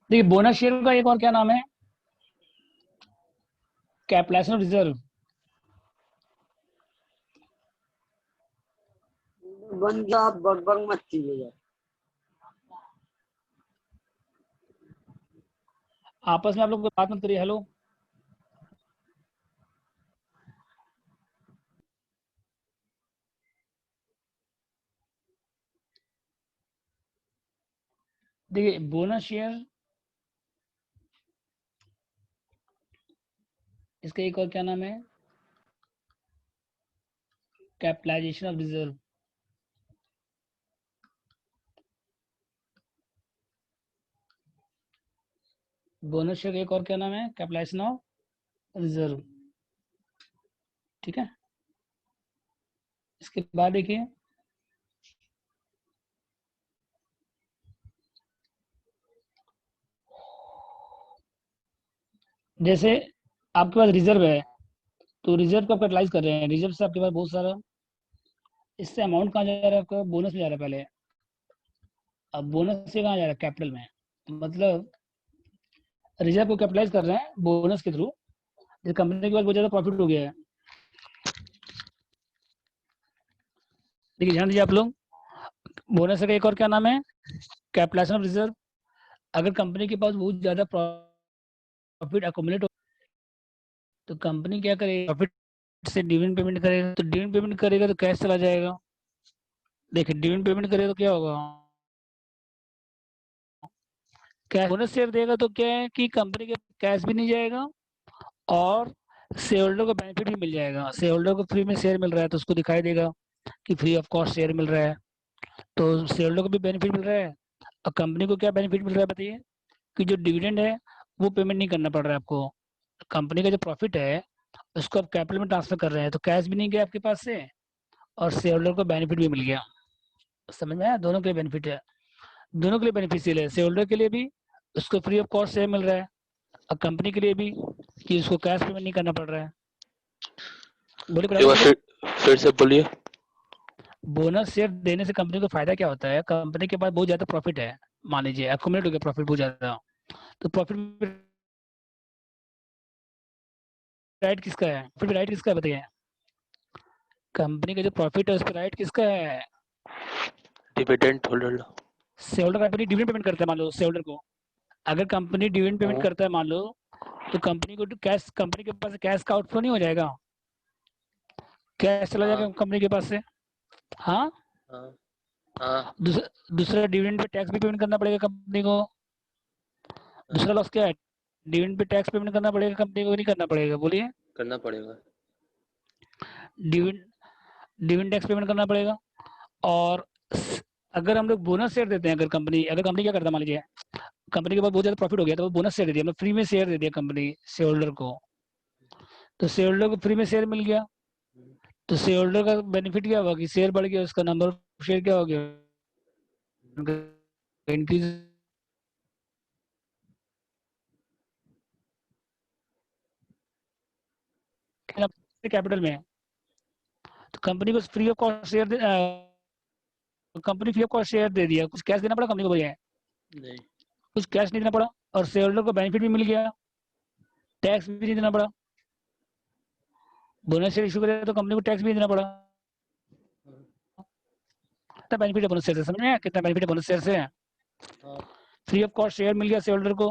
देखिए bonus share का एक और क्या नाम है, कैपिटलाइजेशन रिजर्व। बन गया, आप बग बग मत कीजिए। आपस में आप लोग बात मत करिए। हेलो, देखिए बोनस शेयर, इसका एक और क्या नाम है, capitalisation of reserve. Bonus share का एक और क्या नाम है, कैपिटलाइजेशन ऑफ रिजर्व। ठीक है, इसके बाद देखिए जैसे आपके पास रिजर्व है, तो रिजर्व को आप कैपिटलाइज कर रहे हैं, रिजर्व से आपके पास बहुत सारा, इससे अमाउंट कहाँ जा रहा है आपका, बोनस में जा रहा है पहले। अब बोनस से कहाँ जा रहा है, कैपिटल में। मतलब रिजर्व को कैपिटलाइज कर रहे हैं बोनस के थ्रू, जिस कंपनी के पास बहुत ज्यादा प्रॉफिट हो गया है। देखिए ध्यान दीजिए आप लोग, बोनस का एक और क्या नाम है, कैपिटलाइजेशन ऑफ रिजर्व। अगर कंपनी के पास बहुत ज्यादा प्रॉफिट अकोमुलेट हो, तो कंपनी क्या करेगी, प्रॉफिट से डिविडेंड पेमेंट करेगा। तो डिविडेंड पेमेंट करेगा तो कैश चला जाएगा। देखिए डिविडेंड पेमेंट करेगा तो क्या होगा, कैश। बोनस शेयर देगा तो क्या है कि कंपनी के कैश भी नहीं जाएगा और शेयर होल्डर को बेनिफिट भी मिल जाएगा। शेयर होल्डर को फ्री में शेयर मिल रहा है तो उसको दिखाई देगा कि फ्री ऑफ कॉस्ट शेयर मिल रहा है, तो शेयर होल्डर को भी बेनिफिट मिल रहा है। और कंपनी को क्या बेनिफिट मिल रहा है बताइए, कि जो डिविडेंड है वो पेमेंट नहीं करना पड़ रहा है आपको। कंपनी का जो प्रॉफिट है उसको आप कैपिटल में ट्रांसफर कर रहे हैं, तो कैश भी नहीं गया आपके पास से और शेयर होल्डर को बेनिफिट भी मिल गया। समझ में आया, दोनों के लिए बेनिफिट है, दोनों के लिए बेनिफिशियल है। शेयर होल्डर के लिए भी उसको फ्री ऑफ कॉस्ट शेयर मिल रहा है, और कंपनी के लिए भी कि उसको कैश पेमेंट नहीं करना पड़ रहा है। बोलिए एक बराबर बार बोलिए। फिर से बोलिए। बोनस शेयर देने से कंपनी को फायदा क्या होता है, कंपनी के पास बहुत ज्यादा प्रॉफिट है, मान लीजिए एक्यूमुलेट हो गया प्रॉफिट बहुत ज्यादा, तो प्रॉफिट राइट किसका है, प्रॉफिट राइट किसका है बताइए, कंपनी का जो प्रॉफिट है उस पर राइट किसका है, dividend holder. Share holder. Company dividend payment करता है मान लो शेयर होल्डर को, अगर कंपनी डिविडेंड पेमेंट करता है मान लो, तो कंपनी को कैश, कंपनी के पास कैश का आउटफ्लो नहीं हो जाएगा, कैश चला जाएगा कंपनी के पास से। हाँ, दूसरा डिविडेंड पे टैक्स भी पेमेंट करना पड़ेगा कंपनी को। दूसरा लॉस क्या है, डिविडेंड पे टैक्स पेमेंट करना पड़ेगा कंपनी को, नहीं करना पड़ेगा, बोलिए। करना पड़ेगा। डिविडेंड डिविडेंड टैक्स पेमेंट करना पड़ेगा। और अगर हम लोग बोनस शेयर देते हैं, अगर कंपनी क्या करता है मान लीजिए, कंपनी के पास बहुत ज्यादा प्रॉफिट हो गया तो वो बोनस शेयर दे दिया, मतलब फ्री में शेयर दे दिया कंपनी शेयर होल्डर को, तो शेयर होल्डर को फ्री में शेयर मिल गया, तो शेयर होल्डर का बेनिफिट क्या होगा कि शेयर बढ़ गया, उसका नंबर ऑफ शेयर क्या हो गया, इंक्रीज। कैपिटल में, तो कंपनी को free of cost share company free of cost share दे दिया, कुछ कैश देना पड़ा कंपनी को भैया, नहीं, कुछ कैश नहीं देना पड़ा, और शेयर होल्डर को बेनिफिट भी मिल गया, टैक्स भी नहीं देना पड़ा। बोनस शेयर इशू करें तो कंपनी को टैक्स भी नहीं देना पड़ा। कितना बेनिफिट है बोनस शेयर से, समझ में आया कितना बेनिफिट है बोनस शेयर से। फ्री ऑफ कॉस्ट शेयर मिल गया शेयर होल्डर को,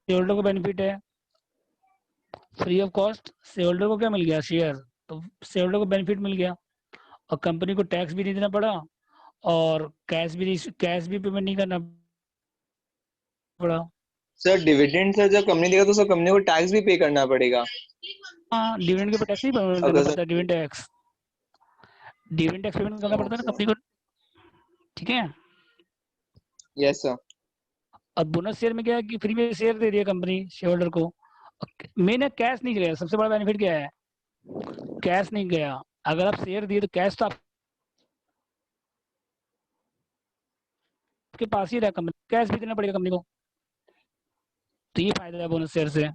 शेयर होल्डर को बेनिफिट है, free of cost share holder को क्या मिल गया, शेयर, तो शेयर होल्डर को बेनिफिट मिल गया, और कंपनी को टैक्स भी नहीं देना पड़ा, और कैश भी पेमेंट नहीं करना पड़ा। सर डिविडेंड सर जब कंपनी देगा तो सर कंपनी को टैक्स भी पे करना पड़ेगा। हाँ, डिविडेंड के ऊपर टैक्स नहीं पेमेंट करना पड़ता, डिविडेंड टैक्स पेमेंट करना पड़ता है ना कंपनी को। ठीक है, यस सर। और बोनस शेयर में क्या है कि फ्री में शेयर दे दिया कंपनी शेयर होल्डर को, मेन है कैश नहीं गया, सबसे बड़ा बेनिफिट क्या है, कैश नहीं गया। अगर आप शेयर दिए तो कैश तो आपके पास ही रहा, कंपनी कैश भी देना पड़ेगा कंपनी को। तो ये फायदा है बोनस शेयर से,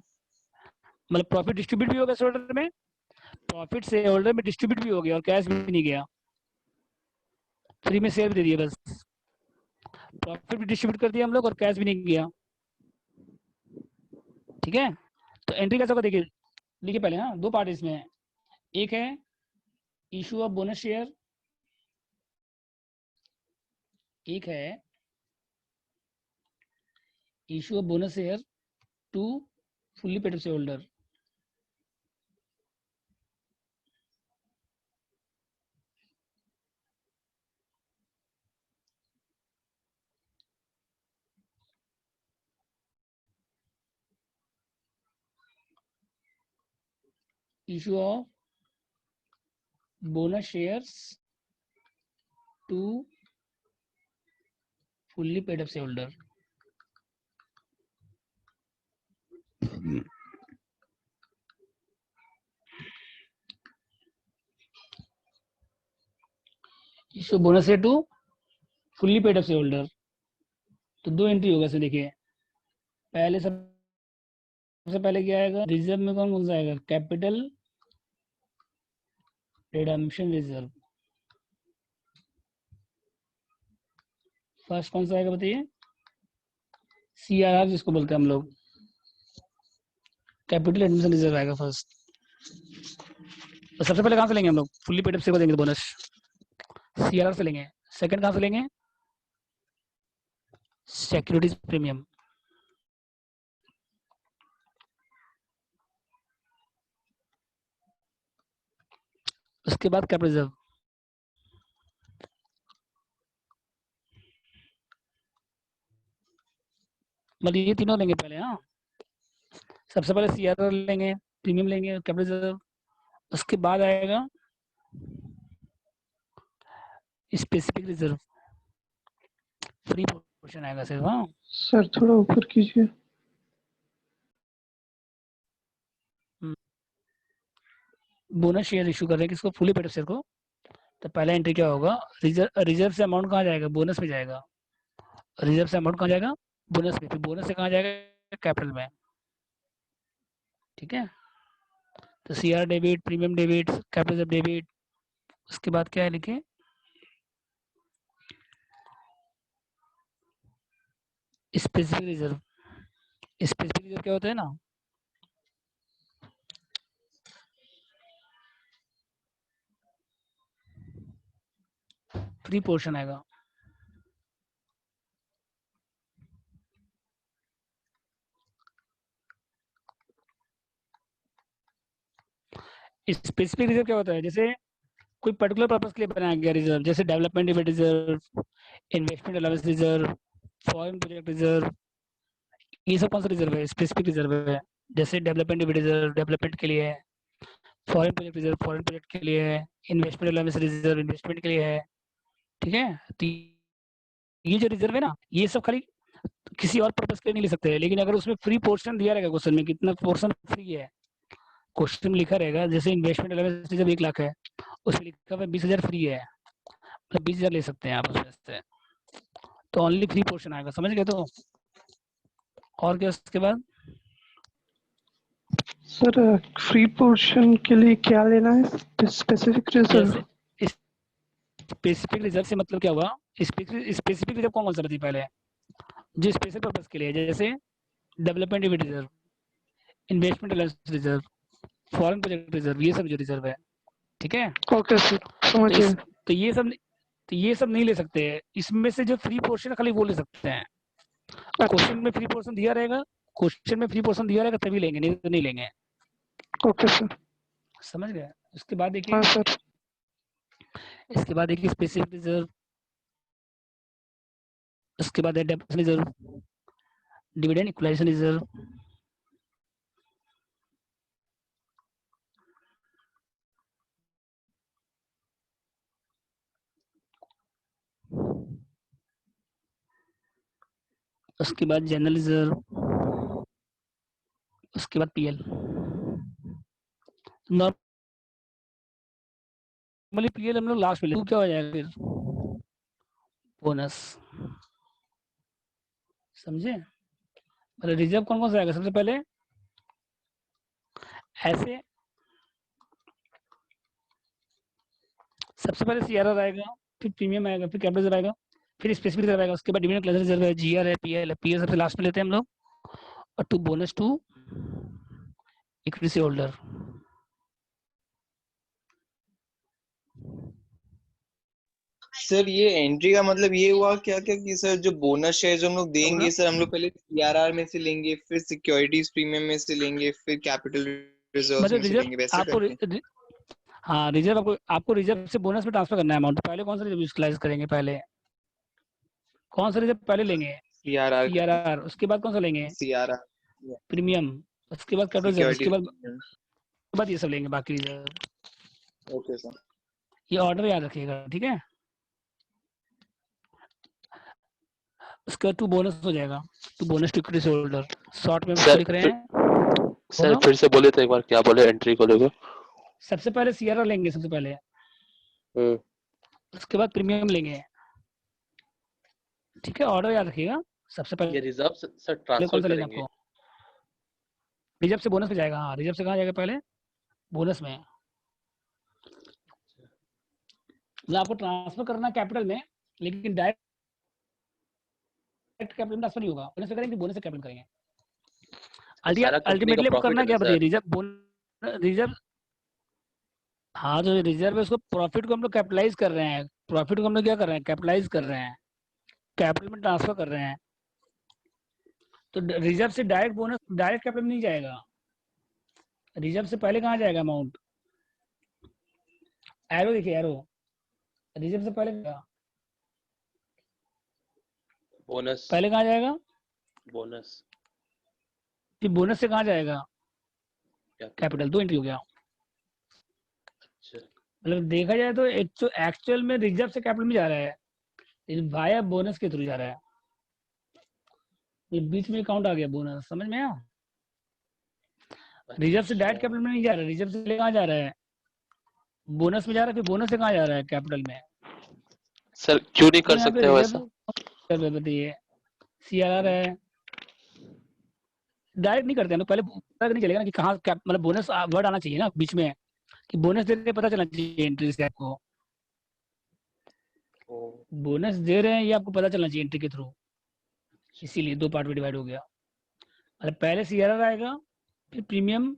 मतलब प्रॉफिट डिस्ट्रीब्यूट भी होगा शेयर होल्डर में, प्रॉफिट शेयर होल्डर में डिस्ट्रीब्यूट भी हो गया और कैश भी नहीं गया, फ्री में शेयर भी दे दिए बस, प्रॉफिट भी डिस्ट्रीब्यूट कर दिया हम लोग और कैश भी नहीं गया। ठीक है, तो एंट्री कैसा होगा देखिए, देखिए पहले, हाँ दो पार्ट इसमें है, एक है इशू ऑफ बोनस शेयर, एक है issue of bonus share to fully paid share holder. issue of bonus shares to fully paid up shareholder। Issue bonus share to fully paid up shareholder, तो दो entry होगा इसमें देखिए, पहले सबसे पहले क्या आएगा, रिजर्व में कौन कौन सा आएगा, कैपिटल रिडम्पशन रिजर्व, फर्स्ट कौन सा आएगा बताइए, CRR जिसको बोलते हैं हम लोग, कैपिटल एडमिशन रिजर्व आएगा फर्स्ट। तो सबसे पहले कहां से लेंगे हम लोग, फुल्ली पेड अप से देंगे बोनस, CRR से लेंगे। सेकंड कहां से लेंगे, सिक्योरिटीज प्रीमियम। उसके बाद कैपिटल रिजर्व, मतलब ये तीनों लेंगे पहले। हाँ, सबसे पहले CRR लेंगे, प्रीमियम लेंगे, कैपिटल रिजर्व, उसके बाद आएगा स्पेसिफिक रिजर्व, फ्री पोर्शन आएगा सिर्फ। हाँ सर थोड़ा ऊपर कीजिए। बोनस शेयर इशू कर रहे हैं किसको, फुली पेड शेयर को, तो पहला एंट्री क्या होगा, रिजर्व से अमाउंट कहाँ जाएगा, बोनस में जाएगा, रिजर्व से अमाउंट कहाँ जाएगा, बोनस में, फिर बोनस से कहाँ जाएगा, कैपिटल में। ठीक है, तो CR debit, premium debit, capital reserve debit, उसके बाद क्या है लिखे, स्पेसिफिक रिजर्व। स्पेसिफिक रिजर्व क्या होता है ना, फ्री पोर्शन आएगा, स्पेसिफिक रिजर्व क्या होता है, जैसे कोई पर्टिकुलर पर्पस के लिए बनाया गया रिजर्व, जैसे development reserve, investment allowance reserve, foreign project reserve, ये सब कौन सा रिजर्व है, स्पेसिफिक रिजर्व है। जैसे डेवलपमेंट रिजर्व डेवलपमेंट के लिए है, foreign project reserve foreign project के लिए है, इन्वेस्टमेंट अलाउंस रिजर्व इन्वेस्टमेंट के लिए है। ठीक है, तो ये जो रिजर्व है ना, ये सब खाली किसी और पर्पस के लिए नहीं ले सकते हैं, लेकिन अगर उसमें फ्री पोर्शन दिया रहेगा क्वेश्चन में, कितना पोर्शन फ्री है, क्वेश्चन में लिखा रहेगा, जैसे इन्वेस्टमेंट अलाउंस रिजर्व 1 लाख है, उसमें लिखा हुआ 20,000 फ्री है, मतलब 20,000 ले सकते हैं आप उसमें से, तो ओनली फ्री पोर्शन आएगा, समझ गए। तो और क्या उसके बाद, सर फ्री पोर्शन के लिए क्या लेना है, स्पेसिफिक रिजर्व। जैसे स्पेसिफिक रिजर्व से मतलब क्या हुआ, स्पेसिफिक रिजर्व कौन सा बताइए पहले, जो स्पेशल पर्पस के लिए, जैसे development reserve, investment allowance reserve, foreign project reserve, ये सब जो रिजर्व है। ठीक है, ओके सर समझ तो गए। तो ये सब नहीं ले सकते हैं, इसमें से जो फ्री पोर्शन खाली वो ले सकते हैं। क्वेश्चन में फ्री पोर्शन दिया रहेगा, क्वेश्चन में फ्री पोर्शन दिया रहेगा तभी लेंगे, नहीं तो नहीं लेंगे। Okay sir. समझ गए। उसके बाद देखिए, हाँ सर। इसके बाद देखिए स्पेसिफिक रिजर्व, उसके बाद है depth reserve, dividend equalisation reserve, उसके बाद जनरल रिजर्व, उसके बाद PL। नॉर्मली PL हम लोग लास्ट में ले, क्या हो जाएगा फिर, बोनस, समझे। मतलब रिजर्व कौन कौन सा आएगा सबसे पहले, ऐसे सबसे पहले सीआरआर आएगा, फिर प्रीमियम आएगा, फिर कैपिटल रिजर्व आएगा, फिर स्पेसिफिक रिजर्व आएगा, उसके बाद डिविडेंड क्लास रिजर्व है, जीआर है, पीएल है, पीएल सबसे लास्ट में लेते हैं हम लोग, और to bonus to equity share holder. Sir ये एंट्री का मतलब ये हुआ क्या क्या कि सर जो बोनस शेयर जो हम लोग देंगे सर हम लोग पहले सीआरआर में से लेंगे, फिर सिक्योरिटीज प्रीमियम में से लेंगे, फिर कैपिटल रिजर्व मतलब में से लेंगे, वैसे आपको करके। हाँ रिजर्व आपको रिजर्व से बोनस में ट्रांसफर करना है अमाउंट, पहले कौन सा रिजर्व यूटिलाइज करेंगे, पहले कौन सा रिजर्व पहले लेंगे, सीआरआर सीआरआर, उसके बाद कौन सा लेंगे, सीआरआर प्रीमियम, उसके बाद कैपिटल रिजर्व, सिक्योरिटीज उसके बाद ये सब लेंगे बाकी रिजर्व। Okay sir. ये ऑर्डर याद रखिएगा, ठीक है। उसके बाद टू बोनस हो जाएगा, to bonus to equity share holder, short में सर लिख रहे हैं। सर फिर से बोले तो एक बार, क्या बोले एंट्री को लेकर? सबसे पहले सीआरआर लेंगे सबसे पहले, उसके बाद प्रीमियम लेंगे, ठीक है, ऑर्डर याद रखिएगा। सबसे पहले ये रिजर्व सर कौन ट्रांसफर सा लेना करेंगे? आपको, रिजर्व से बोनस पे जाएगा। हाँ रिजर्व से कहाँ जाएगा, पहले बोनस में, मतलब आपको ट्रांसफर करना कैपिटल में, लेकिन डायरेक्ट कैपिटल में ट्रांसफर नहीं होगा, बोनस से करेंगे, बोनस से कैपिटल करेंगे। सारा कंपनी का अल्टीमेटली आपको प्रॉफिट करना है क्या ना बताइए, सर? रिजर्व, हाँ जो रिजर्व है उसको प्रॉफिट को हम लोग कैपिटलाइज कर रहे हैं, प्रॉफिट को हम लोग क्या कर रहे हैं, कैपिटलाइज कर रहे हैं, कैपिटल में ट्रांसफर कर रहे हैं। तो रिजर्व से डायरेक्ट बोनस डायरेक्ट कैपिटल में नहीं जाएगा, रिजर्व से पहले कहाँ जाएगा अमाउंट, एरो देखिए एरो, रिजर्व से पहले बोनस, पहले कहाँ जाएगा, बोनस, फिर बोनस से कहाँ जाएगा, कैपिटल, दो एंट्री हो गया। अच्छा मतलब देखा जाए तो एक्चुअल में रिजर्व से कैपिटल में जा रहा है, लेकिन वाया बोनस के थ्रू जा रहा है, ये बीच में काउंट आ गया बोनस, समझ में आया। रिजर्व से डायरेक्ट कैपिटल में नहीं जा रहा है, रिजर्व से कहाँ जा रहा है, बोनस में जा रहा है, फिर बोनस से कहाँ जा रहा है, कैपिटल में। सर क्यों नहीं तो कर यहाँ पे सकते हो ऐसा? रिजर्व बताइए, सीआरआर है, डायरेक्ट नहीं करते हम लोग, पहले पता नहीं चलेगा ना कि कहाँ मतलब बोनस वर्ड आना चाहिए ना बीच में, कि बोनस दे रहे हैं, पता चलना चाहिए एंट्री से आपको, बोनस दे रहे हैं ये आपको पता चलना चाहिए एंट्री के थ्रू, इसीलिए दो पार्ट में डिवाइड हो गया। मतलब पहले सीआरआर आएगा, फिर प्रीमियम।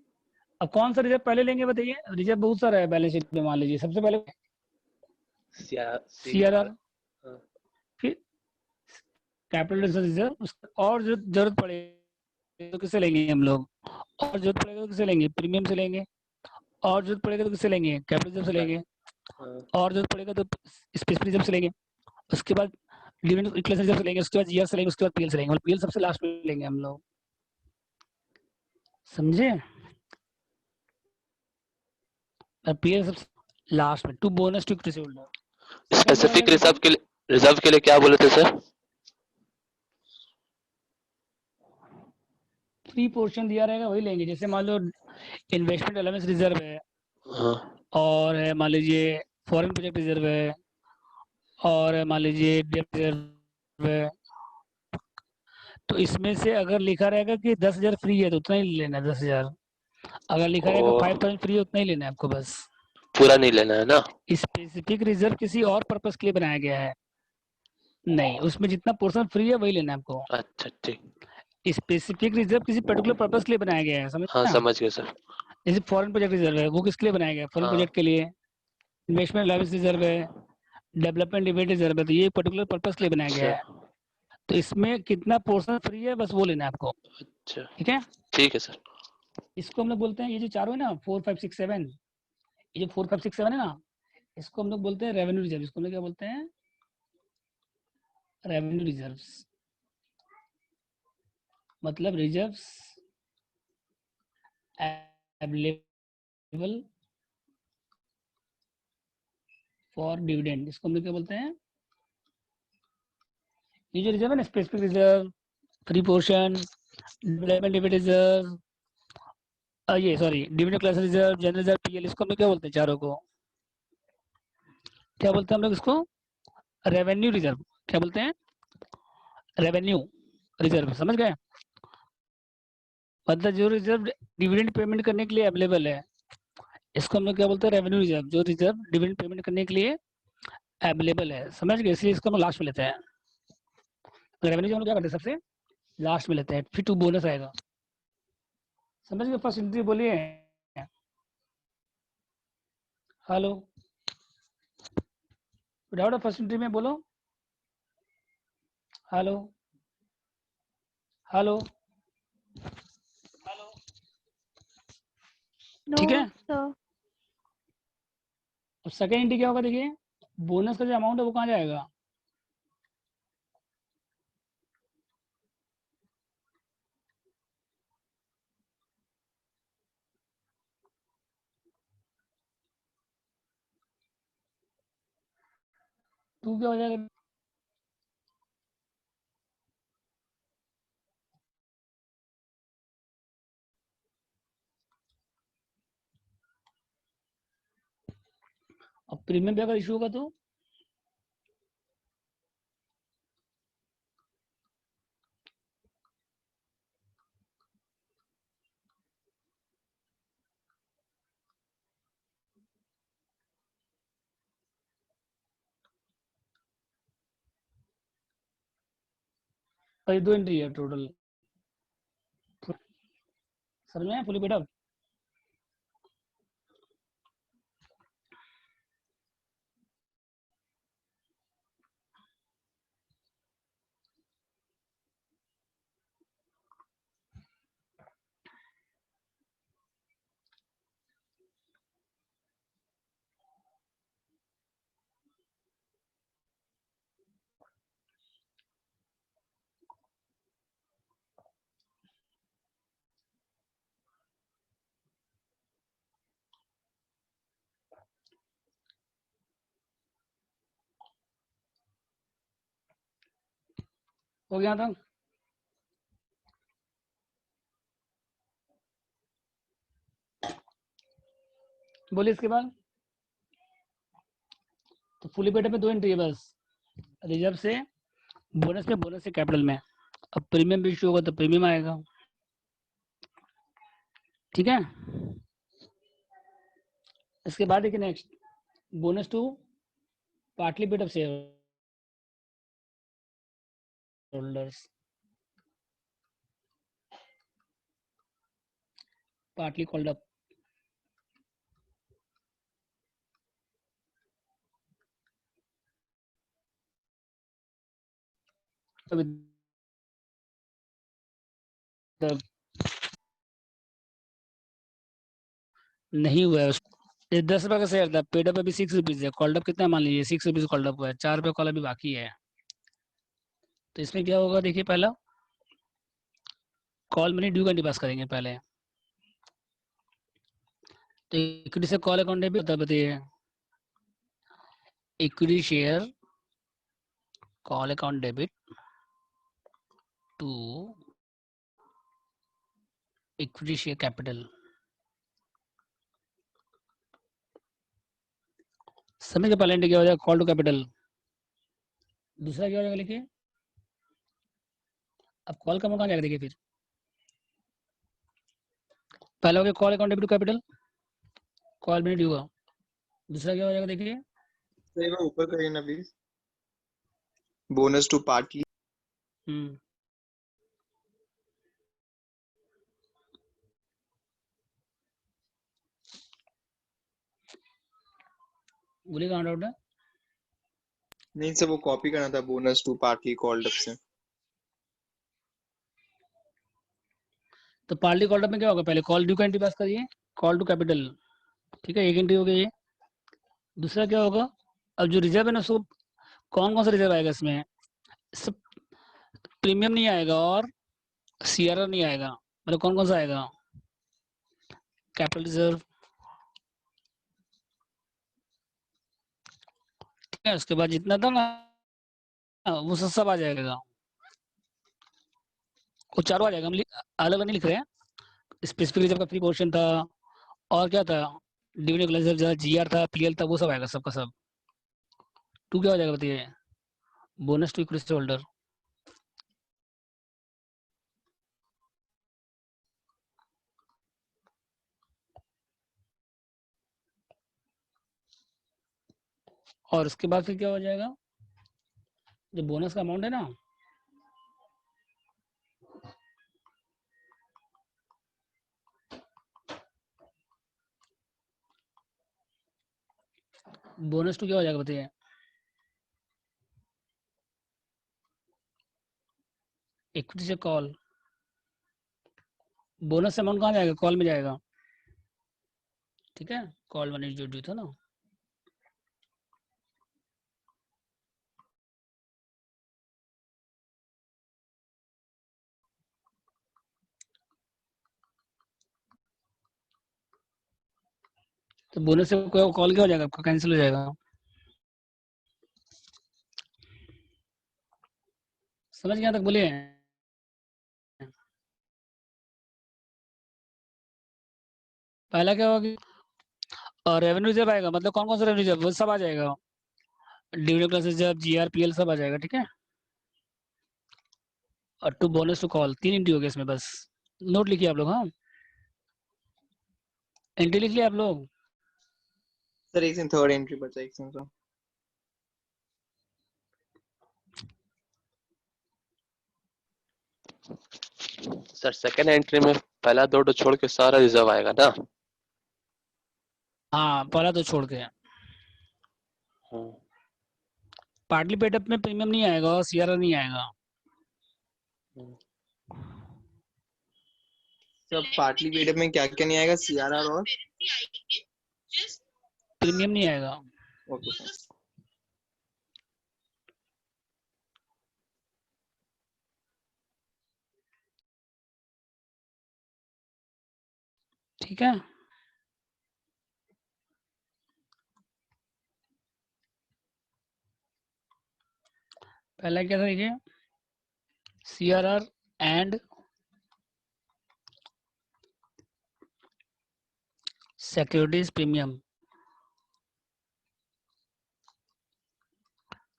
अब कौन सा रिजर्व पहले लेंगे बताइए, रिजर्व बहुत सारा है बैलेंस शीट में, मान लीजिए सबसे पहले सीआरआर, फिर कैपिटल रिजर्व, और जो जरूरत पड़ेगी तो किससे लेंगे हम लोग, और जरूरत पड़ेगा तो किससे लेंगे, प्रीमियम से लेंगे, और जरूरत पड़ेगा तो किससे लेंगे, कैपिटल रिजर्व से लेंगे, और जरूरत पड़ेगा तो स्पेसिफिक रिजर्व से लेंगे, उसके बाद डिविडेंड इक्विटी रिजर्व से लेंगे, उसके बाद जीआर से लेंगे, उसके बाद पीएल से लेंगे, पीएल सबसे लास्ट में लेंगे हम लोग, समझे। पीएल सबसे लास्ट में, to bonus to equity share holder. Specific reserve के लिए क्या बोले थे सर? फ्री पोर्शन दिया रहेगा वही लेंगे, जैसे मान लो इन्वेस्टमेंट अलाउंस रिजर्व है, और मान लीजिए फॉरेन प्रोजेक्ट रिजर्व है, और मान लीजिए डेब्ट रिजर्व है, तो इसमें से अगर लिखा रहेगा कि 10,000 फ्री है तो उतना ही लेना है, 10,000। अगर लिखा रहेगा 5,000 फ्री है उतना ही लेना है आपको, बस पूरा नहीं लेना है ना। स्पेसिफिक रिजर्व किसी और पर्पस के लिए बनाया गया है, नहीं उसमें जितना पोर्शन फ्री है वही लेना है आपको। अच्छा ठीक, स्पेसिफिक रिजर्व किसी पर्टिकुलर पर्पस के लिए बनाया गया है, समझ हाँ ना? समझ गए सर। जैसे फॉरेन प्रोजेक्ट रिजर्व है, वो किसके लिए बनाया गया है, फॉरेन हाँ। प्रोजेक्ट के लिए। इन्वेस्टमेंट अलाउंस रिजर्व है, डेवलपमेंट डिबेट रिजर्व है, तो ये पर्टिकुलर पर्पस के लिए बनाया गया है, तो इसमें कितना पोर्शन फ्री है बस वो लेना है आपको। अच्छा ठीक है, ठीक है सर। इसको हम लोग बोलते हैं, ये जो चारों है ना 4 5 6 7, ये जो 4 5 6 7 है ना, इसको हम लोग बोलते हैं रेवेन्यू रिजर्व। इसको हम लोग क्या बोलते हैं, रेवेन्यू रिजर्व्स, मतलब रिजर्व्स अवेलेबल फॉर डिविडेंड, इसको हम लोग क्या बोलते हैं, ये जो रिजर्व है ना, specific reserve, free portion, development dividend reserve, ये sorry dividend class reserve, general reserve, PL, इसको हम लोग क्या बोलते हैं, चारों को क्या बोलते हैं हम लोग, इसको रेवेन्यू रिजर्व। क्या बोलते हैं, रेवेन्यू रिजर्व, समझ गए। मतलब जो रिजर्व डिविडेंड पेमेंट करने के लिए अवेलेबल है, इसको हम लोग क्या बोलते हैं, रेवेन्यू रिजर्व, जो रिजर्व डिविडेंड पेमेंट करने के लिए अवेलेबल है, समझ गए, इसलिए इसको हम लास्ट में लेते हैं। रेवेन्यू हम लोग क्या करते हैं, सबसे लास्ट में लेते हैं, फिर टू बोनस आएगा, समझ गए। फर्स्ट एंट्री बोलिए, हेलो, डाउट है फर्स्ट एंट्री में, बोलो हेलो, हेलो, हेलो, ठीक है। अब सेकेंड एंट्री क्या होगा, देखिए बोनस का जो अमाउंट है वो कहाँ जाएगा, टू क्या हो जाएगा, अब प्रीमियम पे अगर इशू होगा तो और ये दो एंट्री है टोटल, समझ में फुली बेटा। हो गया था, बोलिए इसके बाद। तो फुली बेटा में दो एंट्री है बस, रिजर्व से बोनस में, बोनस से कैपिटल में। अब प्रीमियम भी इशू होगा तो प्रीमियम आएगा, ठीक है। इसके बाद देखिए next, bonus to partly paid up share holders, partly called up, नहीं हुआ है उसको, ये 10 रुपये का शेयर था, पेड अप अभी 6 रुपीज है, कॉल्ड अप कितना मान लीजिए 6 रुपीज कॉल्ड अप हुआ है, 4 रुपये कॉल अभी बाकी है। तो इसमें क्या होगा, देखिए पहला कॉल मनी ड्यू का पास करेंगे पहले, तो इक्विटी से कॉल अकाउंट डेबिट होता है, बताइए, equity share call account debit to equity share capital, समझ के पहले क्या हो जाएगा, कॉल टू कैपिटल। दूसरा क्या हो जाएगा, लिखिए, अब कॉल का मौका जाएगा, देखिए फिर पहला हो गया call account debit to capital, call money due का। दूसरा क्या हो जाएगा, देखिए सर एक बार ऊपर करिए ना प्लीज, बोनस टू पार्टली, बोलिए कहाँ डाउट है। नहीं सर वो कॉपी करना था, bonus to partly called up से। तो पार्टली कॉल्ड अप में क्या होगा, पहले कॉल ड्यू का एंट्री पास करिए, कॉल टू कैपिटल, ठीक है, एक एंट्री हो गई ये। दूसरा क्या होगा, अब जो रिजर्व है ना, उसको कौन कौन सा रिजर्व आएगा इसमें, सब प्रीमियम नहीं आएगा और सीआरआर नहीं आएगा, मतलब कौन कौन सा आएगा, कैपिटल रिजर्व, ठीक है। उसके बाद जितना था ना वो सब आ जाएगा, वो चारों आ जाएगा, हम अलग अलग नहीं लिख रहे हैं, स्पेसिफिक रिजर्व का फ्री पोर्शन था, और क्या था, डिविडेंड रिजर्व, जीआर था, पीएल था, वो सब आएगा सबका सब। टू क्या हो जाएगा बताइए, बोनस टू इक्विटी होल्डर, और उसके बाद फिर क्या हो जाएगा, जो बोनस का अमाउंट है ना, बोनस टू क्या हो जाएगा बताइए। इक्विटी से कॉल, बोनस अमाउंट कहाँ जाएगा, कॉल में जाएगा, ठीक है, कॉल मनी जो ड्यू था ना। तो बोनस से कॉल क्या हो जाएगा आपका, कैंसिल हो जाएगा। समझ गया तक बोलिए। पहला क्या होगा, और रेवेन्यू रिजर्व आएगा, मतलब कौन कौन सा रेवेन्यू रिजर्व, वो सब आ जाएगा, डिविडेंड क्लास रिजर्व, जीआरपीएल सब आ जाएगा, ठीक है। और to bonus to call, 3 entry हो गया इसमें बस। नोट लिखिए आप लोग, हाँ एंट्री लिख लिया आप लोग। सर एक सेकंड, थर्ड एंट्री बचा, एक सेकंड सर सेकंड एंट्री में पहला दो छोड़ के सारा रिजर्व आएगा ना। हाँ पहला तो छोड़ के, हम्म, पार्टली पेड अप में प्रीमियम नहीं आएगा और सीआरआर नहीं आएगा। सर पार्टली पेड में क्या क्या नहीं आएगा, सीआरआर और प्रीमियम नहीं आएगा। Okay sir. ठीक है, पहला क्या था देखिए, CRR and securities premium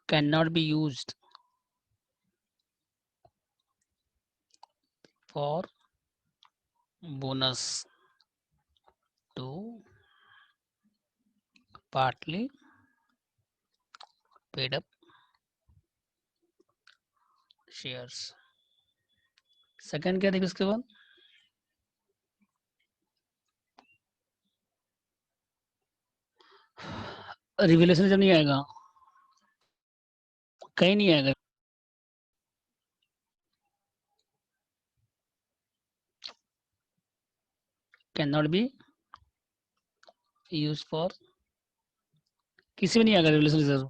cannot be used for bonus to partly paid up shares। Second क्या देखिए उसके बाद, रिवैल्यूएशन जब नहीं आएगा, कहीं नहीं आएगा, cannot be used for, किसी में नहीं आएगा रिवैल्यूएशन रिजर्व,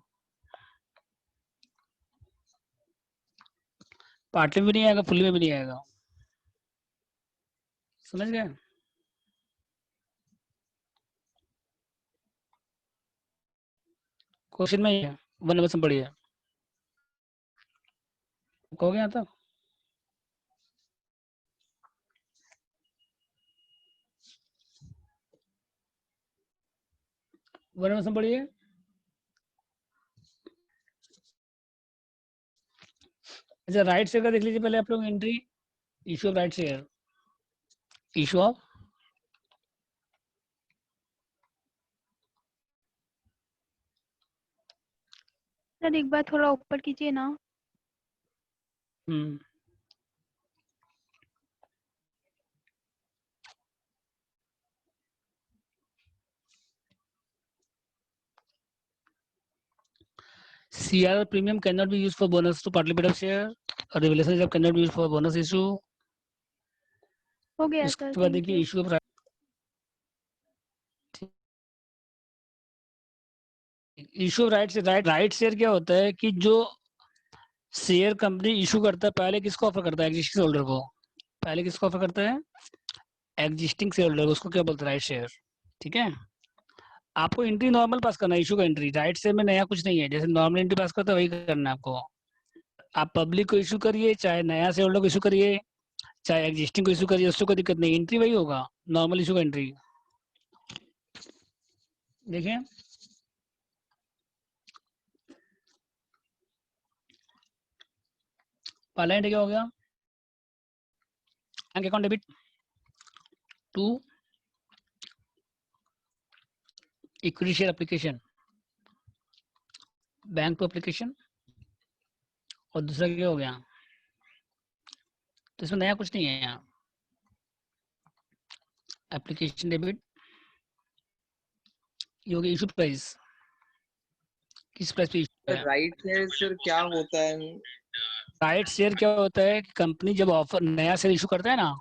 पार्टली में भी नहीं आएगा, फुल्ली में भी नहीं आएगा। समझ गए। क्वेश्चन में ही है, 1 नंबर से पढ़िए, हो गया था। वन नंबर से पढ़िए। अच्छा राइट शेयर का देख लीजिए पहले आप लोग, entry issue of right share, issue of sir एक बार थोड़ा ऊपर कीजिए ना। CRR premium cannot be used for bonus to partly paid up share, और revaluation reserve cannot be used for bonus issue। हो गया इसके सर, बाद थैंक देखिए यू। इशू ऑफ राइट से, राइट शेयर क्या होता है कि जो शेयर कंपनी इशू करता है पहले किसको ऑफर करता है, एग्जिस्टिंग होल्डर को, पहले किसको ऑफर करता है, एग्जिस्टिंग शेयर होल्डर, उसको क्या बोलते हैं, राइट शेयर, ठीक है। आपको एंट्री नॉर्मल पास करना है, इशू का एंट्री, राइट शेयर में नया कुछ नहीं है, जैसे नॉर्मल एंट्री पास करता है वही करना है आपको। आप पब्लिक को इशू करिए, चाहे नया शेयर होल्डर को इशू करिए, चाहे एग्जिस्टिंग को इशू करिए, उससे कोई दिक्कत नहीं, एंट्री वही होगा, नॉर्मल इशू का एंट्री। देखिए पहला एंट्री क्या हो गया, bank account debit to equity share application, bank to application, और दूसरा क्या हो गया, तो इसमें नया कुछ नहीं है यहाँ। एप्लीकेशन डेबिट, ये हो गया इशू प्राइस, किस प्राइस पे इशू है। राइट शेयर सर क्या होता है? राइट शेयर क्या होता है कि कंपनी जब ऑफर नया शेयर इशू करता है ना,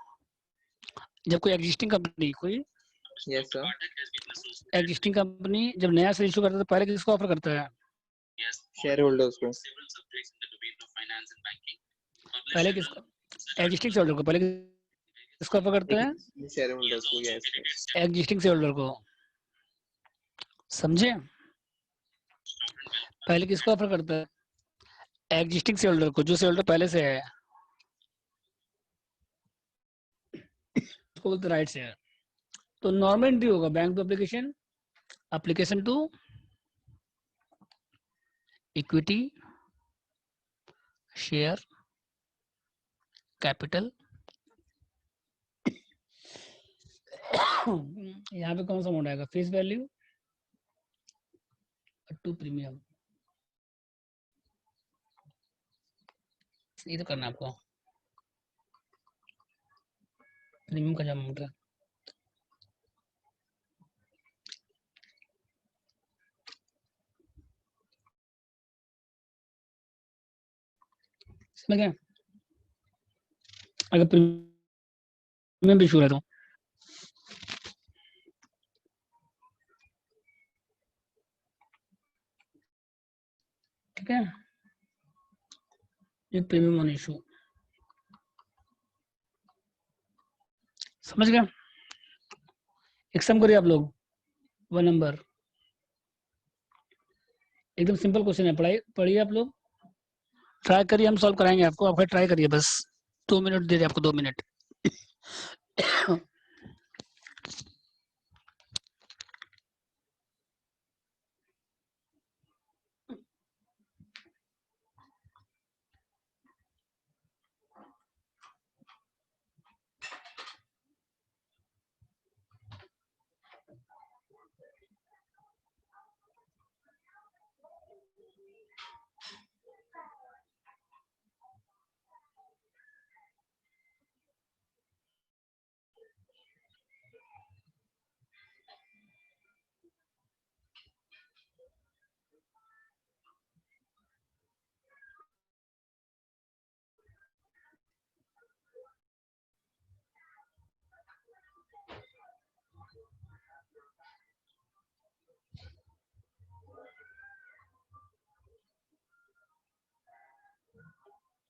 जब कोई existing company yes sir. Existing company जब नया शेयर इशू करता है तो पहले किसको ऑफर करता है, शेयर होल्डर्स को। पहले किसको, एग्जिस्टिंग शेयर होल्डर को, पहले किसको ऑफर करता है, शेयर होल्डर्स को। यस एग्जिस्टिंग शेयर होल्डर को, समझे। पहले किसको ऑफर करता है, एग्जिस्टिंग शेयर होल्डर को, जो शेयर होल्डर पहले से है, उसको बोलते राइट शेयर। तो नॉर्मल एंट्री होगा bank to application, application to equity, share, capital. यहाँ पे कौन सा अमाउंट आएगा, फेस वैल्यू टू प्रीमियम, ये तो करना आपको, प्रीमियम का जो अमाउंट है। समझ गए, अगर प्रीमियम भी इशू है तो ठीक है, ये प्रीमियम ऑन इशू, समझ गए। एक सम करिए आप लोग, 1 नंबर, एकदम सिंपल क्वेश्चन है, पढ़िए आप लोग, ट्राई करिए, हम सॉल्व कराएंगे आपको, आप ट्राई करिए बस, 2 मिनट दे दे आपको, 2 मिनट।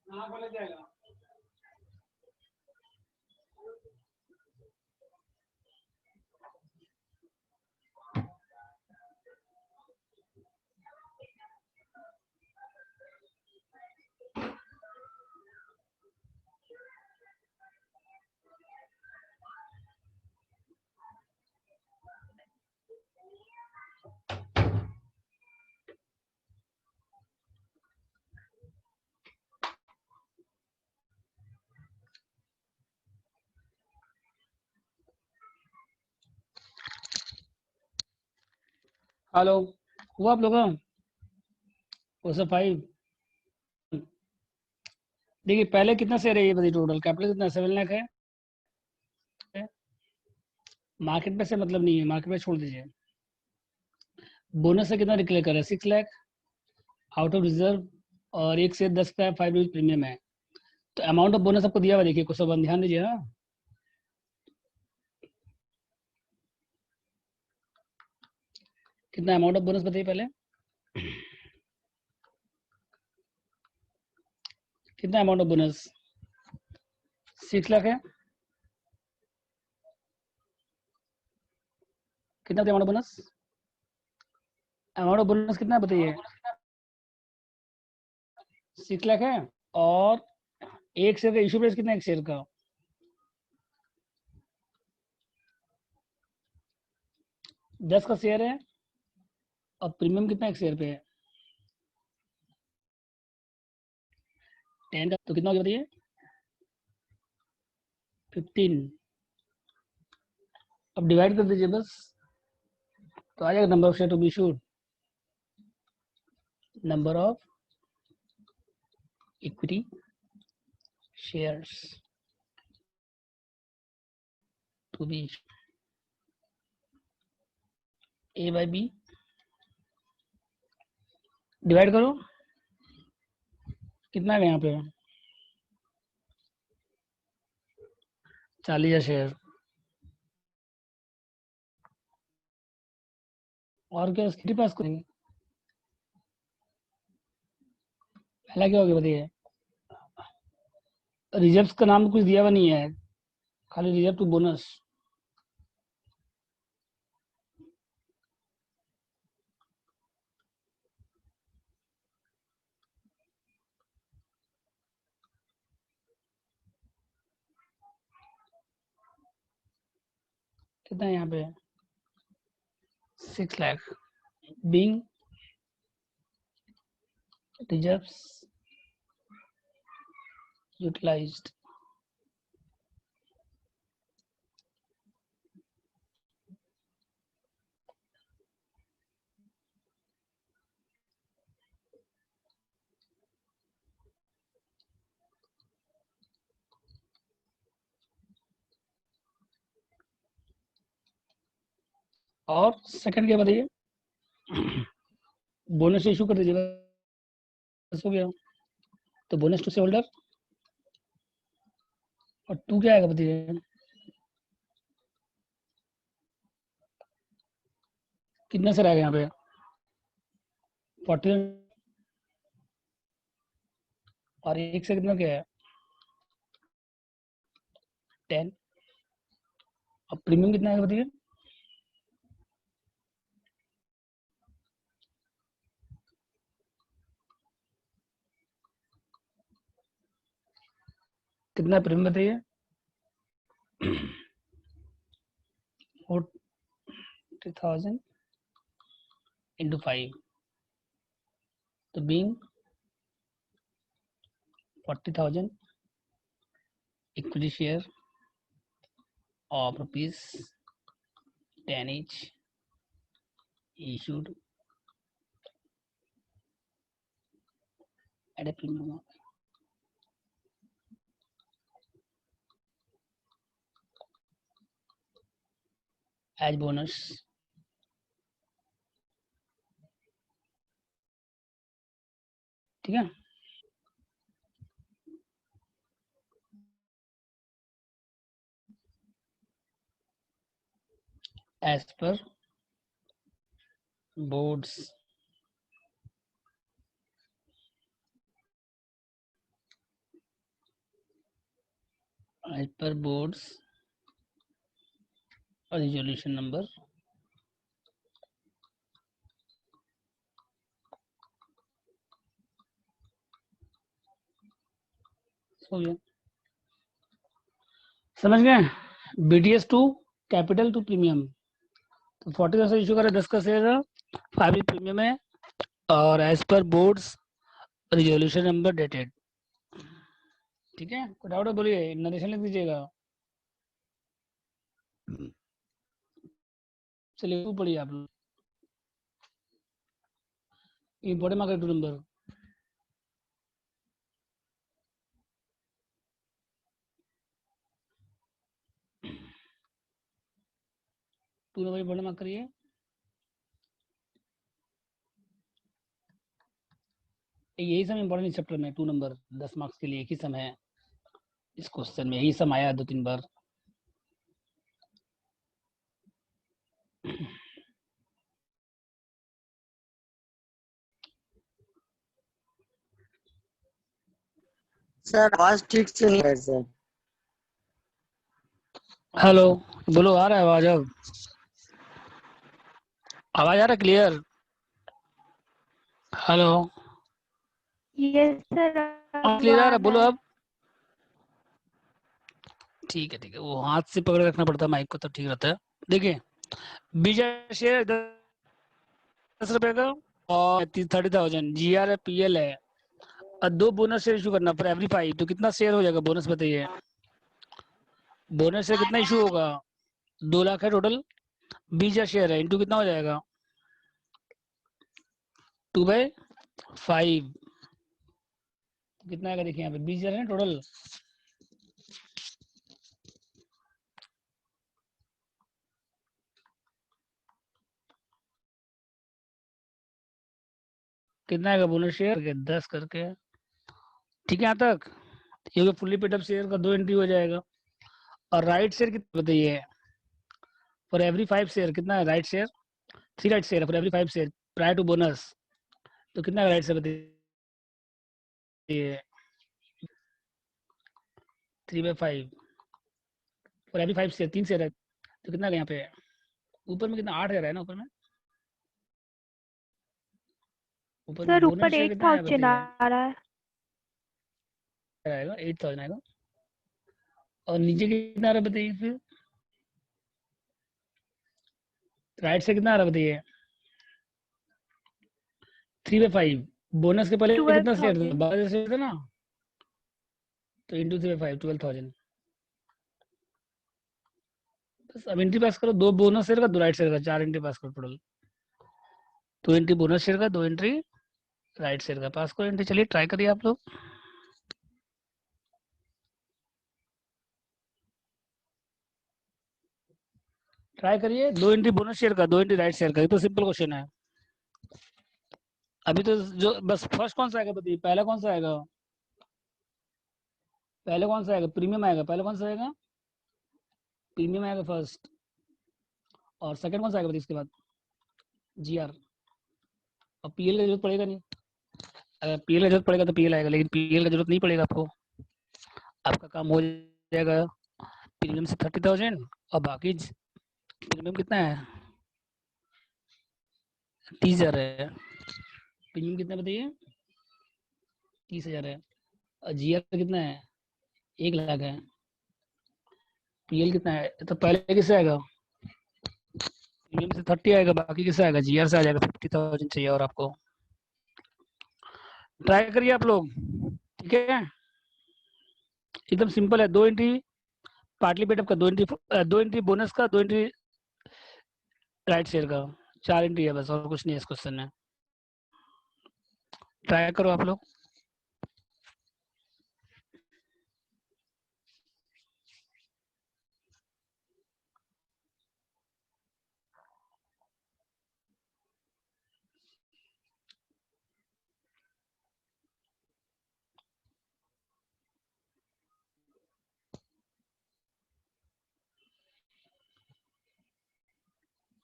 हाँ बोले जाएगा। हेलो, हुआ आप लोगों का 5? देखिए पहले कितना शेयर है ये बताइए, टोटल कैपिटल कितना, 7 लाख है। मार्केट में से मतलब नहीं है, मार्केट में छोड़ दीजिए। बोनस से कितना डिक्लेयर कर रहे हैं, 6 लाख आउट ऑफ रिजर्व, और एक से 10 का 5 रुपीज प्रीमियम है। तो अमाउंट ऑफ बोनस आपको दिया हुआ, देखिए कुछ सब ध्यान दीजिए ना। कितना अमाउंट ऑफ बोनस बताइए पहले, कितना अमाउंट ऑफ बोनस, 6 लाख है। कितना amount of bonus, amount of bonus कितना बताइए, 6 लाख है। और एक शेयर का इशू प्राइस कितना, एक शेयर का 10 का शेयर है, और प्रीमियम कितना एक शेयर पे है, 10 का, तो कितना हो गया बताइए, 15। अब डिवाइड कर दीजिए बस, तो आ जाएगा number of share to be issued, number of equity shares to be A by B, divide करो, कितना है यहाँ पे 40,000 शेयर, और क्या उसके पास करेंगे, पहला क्या हो गया बताइए, रिजर्व्स का नाम कुछ दिया हुआ नहीं है, खाली रिजर्व टू बोनस, कितना है यहाँ पे 6 लाख बीइंग रिजर्व्स यूटिलाइज्ड, और सेकंड क्या बताइए, बोनस इशू कर दीजिएगा, हो गया, तो बोनस टू शेयर होल्डर, और टू क्या आएगा बताइए, कितना सर आएगा यहाँ पे 40, और एक से कितना क्या है 10, और प्रीमियम कितना आएगा बताइए, कितना प्रीमियम बताइए 40,000 इंटू 5, तो being 40,000 equity share of ₹10 each issued at a premium as bonus ठीक है, as per boards resolution number हो गया, समझ गए, BTS to capital to premium, तो 40,000 इशू करें 10 का शेयर, 5 प्रीमियम है, और as per boards resolution number dated, ठीक है, कोई डाउट है बोलिए, नरेशन लिख दीजिएगा, चलिए पढ़िए आप लोग, important market 2 number, to number important mark करिए, यही सम इम्पोर्टेंट इस चैप्टर में 2 नंबर 10 मार्क्स के लिए एक ही सम है, इस क्वेश्चन में यही सम आया 2-3 बार, सर आवाज ठीक से नहीं है सर। हेलो, बोलो, आ रहा है आवाज, अब आवाज आ रहा है clear, hello, yes sir, clear आ रहा है, बोलो अब, ठीक है, वो हाथ से पकड़ रखना पड़ता है माइक को, तब ठीक रहता है, देखिए बीजा शेयर 10 रुपए का और 30,000 GR है, PL है, और 2 बोनस शेयर इशू करना फॉर एवरी 5, तो कितना शेयर हो जाएगा बोनस बताइए, बोनस शेयर कितना इशू होगा 2 लाख है टोटल, 20,000 शेयर है, इंटू कितना हो जाएगा 2/30, 5 कितना आएगा देखिए यहाँ पे 20,000 है टोटल। कितना आएगा बोनस शेयर के 10 करके, ठीक है यहाँ तक। ये फुल्ली पेड अप शेयर का 2 एंट्री हो जाएगा। और राइट शेयर कितना बताइए, फॉर एवरी 5 शेयर कितना है right share, 3 right share for every 5 share prior to bonus, तो कितना राइट शेयर बताइए 3/5 फॉर एवरी 5 शेयर, 3 शेयर है तो कितना यहाँ पे ऊपर में कितना 8,000 है ना ऊपर में, ऊपर में सर बोनस ऊपर शेयर कितना है 8,000 आ रहा है। आएगा 8,000 आएगा। और नीचे कितना आ रहा है बताइए फिर, राइट से कितना आ रहा है बताइए 3/5 बोनस के पहले कितना शेयर था 12,000। 12 शेयर था ना, तो इंटू 3/5 12,000। बस अब एंट्री पास करो, 2 बोनस शेयर का 2 राइट शेयर का, 4 एंट्री पास करो टोटल। 2 एंट्री बोनस शेयर का, 2 एंट्री राइट शेयर का, पास करो एंट्री। चलिए ट्राई करिए आप लोग। ट्राई करिए 2 एंट्री बोनस शेयर का, 2 एंट्री राइट शेयर का, ये तो सिंपल क्वेश्चन है। अभी तो जो बस फर्स्ट कौन सा आएगा बताइए, पहला कौन सा आएगा, पहले कौन सा आएगा प्रीमियम आएगा, पहले कौन सा आएगा प्रीमियम आएगा फर्स्ट, और सेकंड कौन सा आएगा बताइए इसके बाद जीआर। और पीएल का जरूरत पड़ेगा नहीं, अगर पीएल का जरूरत पड़ेगा तो पीएल आएगा, लेकिन पीएल का जरूरत नहीं पड़ेगा आपको, आपका काम हो जाएगा प्रीमियम से 30,000 और बाकी प्रीमियम कितना है 30,000 है, प्रीमियम कितना बताइए 30,000 है, और जीआर कितना है 1 लाख है, पीएल कितना है, तो पहले किससे आएगा प्रीमियम से 30 आएगा, बाकी किससे आएगा जीआर से आ जाएगा, 50,000 चाहिए और आपको। ट्राई करिए आप लोग, ठीक है एकदम सिंपल है। 2 एंट्री पार्टली पेड अप का, 2 एंट्री बोनस का, 2 एंट्री राइट शेयर का, 4 एंट्री है बस, और कुछ नहीं है इस क्वेश्चन में। ट्राई करो आप लोग।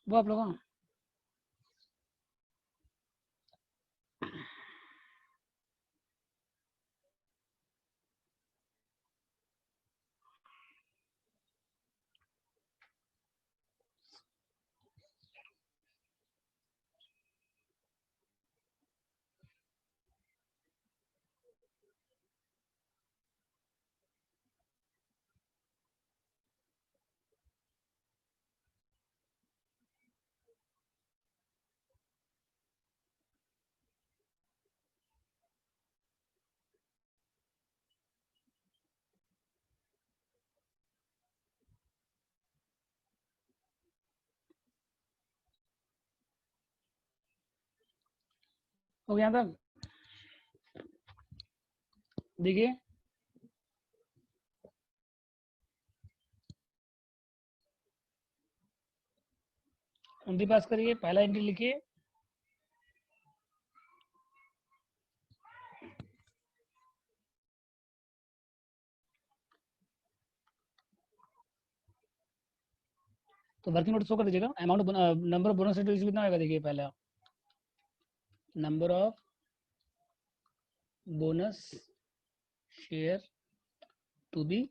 वो आप लोग हो गया था, देखिए एंट्री पास करिए, पहला एंट्री लिखिए, तो वर्किंग नोट शो कर दीजिएगा। अमाउंट नंबर ऑफ बोनस कितना आएगा देखिए, पहला number of bonus share to be,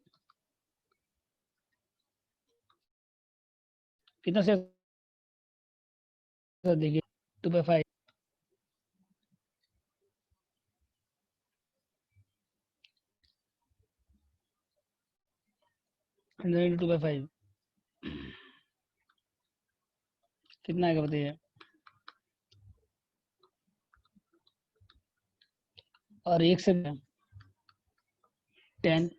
कितना शेयर देखिए 2/5, इंटू 2/5 कितना आएगा बताइए, और 1 से 10,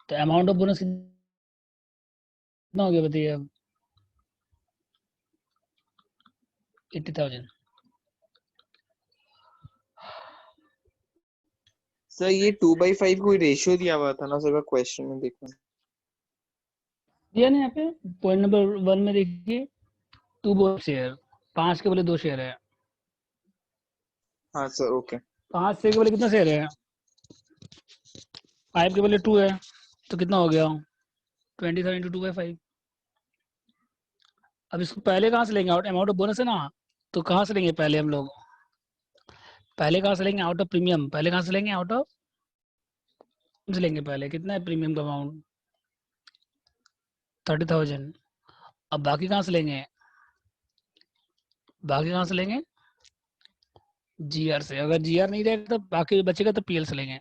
तो अमाउंट ऑफ बोनस कितना हो गया बताइए अब 80,000। सर ये 2/5 कोई रेशियो दिया हुआ था ना सर, क्वेश्चन में देखना। दिया ना यहाँ पे पॉइंट नंबर 1 में देखिए 2 बोनस शेयर, 5 के बोले 2 शेयर है, हाँ सर ओके। 5 शेयर के बोले कितना शेयर है, 5 के बोले 2 है, तो कितना हो गया 20,000 इंटू 2/5। अब इसको पहले कहाँ से लेंगे, आउट अमाउंट ऑफ बोनस है ना, तो कहाँ से लेंगे पहले हम लोग, पहले कहाँ से लेंगे आउट ऑफ प्रीमियम, पहले कहाँ से लेंगे आउट ऑफ से लेंगे, पहले कितना है प्रीमियम का अमाउंट 30,000। अब बाकी कहाँ से लेंगे, बाकी कहाँ से लेंगे जीआर से, अगर जीआर नहीं रहेगा तो बाकी बचेगा तो पीएल से लेंगे।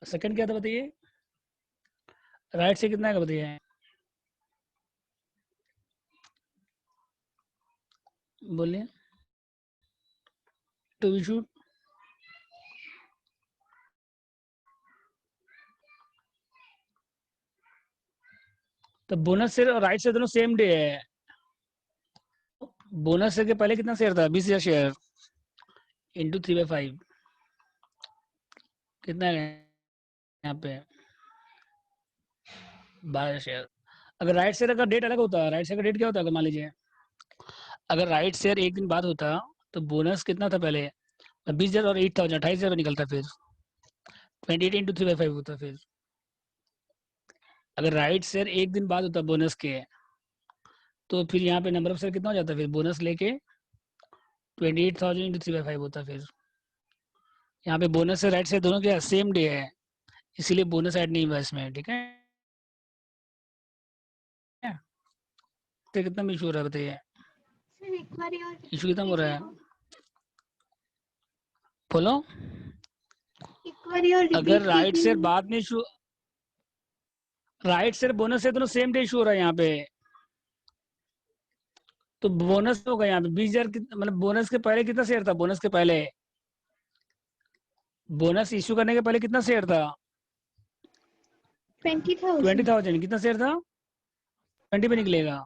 सेकंड क्या था बताइए, राइट से कितना है बताइए, बोलिए टू बी शूट। तो बोनस शेयर और राइट शेयर दोनों सेम डे है, बोनस शेयर के पहले कितना शेयर था 20,000 शेयर इंटू 3/5 कितना है यहाँ पे 12 शेयर। अगर राइट शेयर का डेट अलग होता, राइट शेयर का डेट क्या होता है मान लीजिए, अगर राइट शेयर एक दिन बाद होता तो बोनस कितना था पहले 20,000 और 8,000 28,000 निकलता, फिर 28 इंटू 3/5 होता। फिर अगर राइट शेयर एक दिन बाद होता बोनस के, तो फिर यहाँ पे नंबर ऑफ शेयर कितना हो जाता, फिर बोनस लेके 28,000 इंटू 3/5 होता। फिर यहाँ पे बोनस से राइट शेयर दोनों के सेम डे है, इसीलिए बोनस ऐड नहीं हुआ इसमें, ठीक है। तो कितना इशू हो रहा है बताइए, इशू कितना हो रहा है बोलो। अगर राइट शेयर बाद में इशू, राइट शेयर बोनस से दोनों सेम डे इशू हो रहा है यहाँ पे, तो बोनस होगा यहाँ पे 20,000 मतलब बोनस के पहले कितना शेयर था, बोनस के पहले, बोनस इशू करने के पहले कितना शेयर था 20,000 कितना शेयर था 20 पे निकलेगा।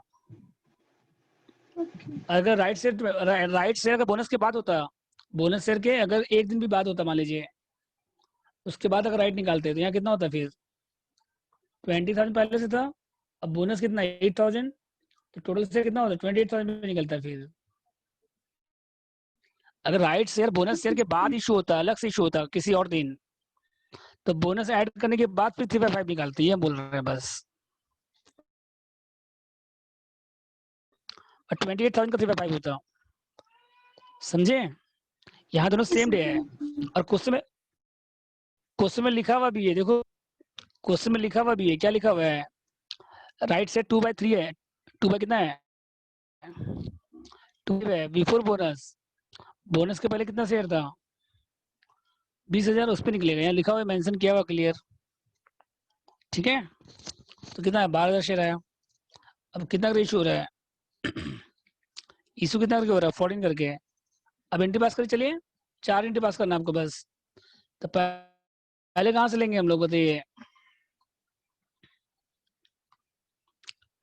अगर राइट शेयर का बोनस के बाद होता, बोनस शेयर के अगर एक दिन भी बाद होता मान लीजिए, उसके बाद अगर राइट निकालते तो यहाँ कितना होता, फिर 20,000 पहले से था, अब बोनस कितना 8,000, तो टोटल शेयर कितना होता 28,000 पे निकलता। फिर अगर राइट शेयर बोनस शेयर के बाद इशू होता, अलग से इशू होता किसी और दिन, तो बोनस ऐड करने के बाद फिर 3/5 निकालते हैं, बोल रहे हैं बस। और 28,000 का 3/5 होता, समझे। यहाँ दोनों सेम डे है, और क्वेश्चन में लिखा हुआ भी है, देखो क्वेश्चन में लिखा हुआ भी है, क्या लिखा हुआ है, राइट से 2/3 है, 2 बाय कितना है 2 है बिफोर बोनस, बोनस के पहले कितना शेयर था 20,000, उस पर निकलेगा, यहाँ लिखा हुआ है मेंशन किया हुआ क्लियर, ठीक है। तो कितना है 12,000 शेयर आया। अब कितना रेशियो हो रहा है इशू कितना करके हो रहा है 14 करके। अब एंट्री पास कर चलिए, 4 एंट्री पास करना आपको बस। तो पहले कहाँ से लेंगे हम लोग बताइए,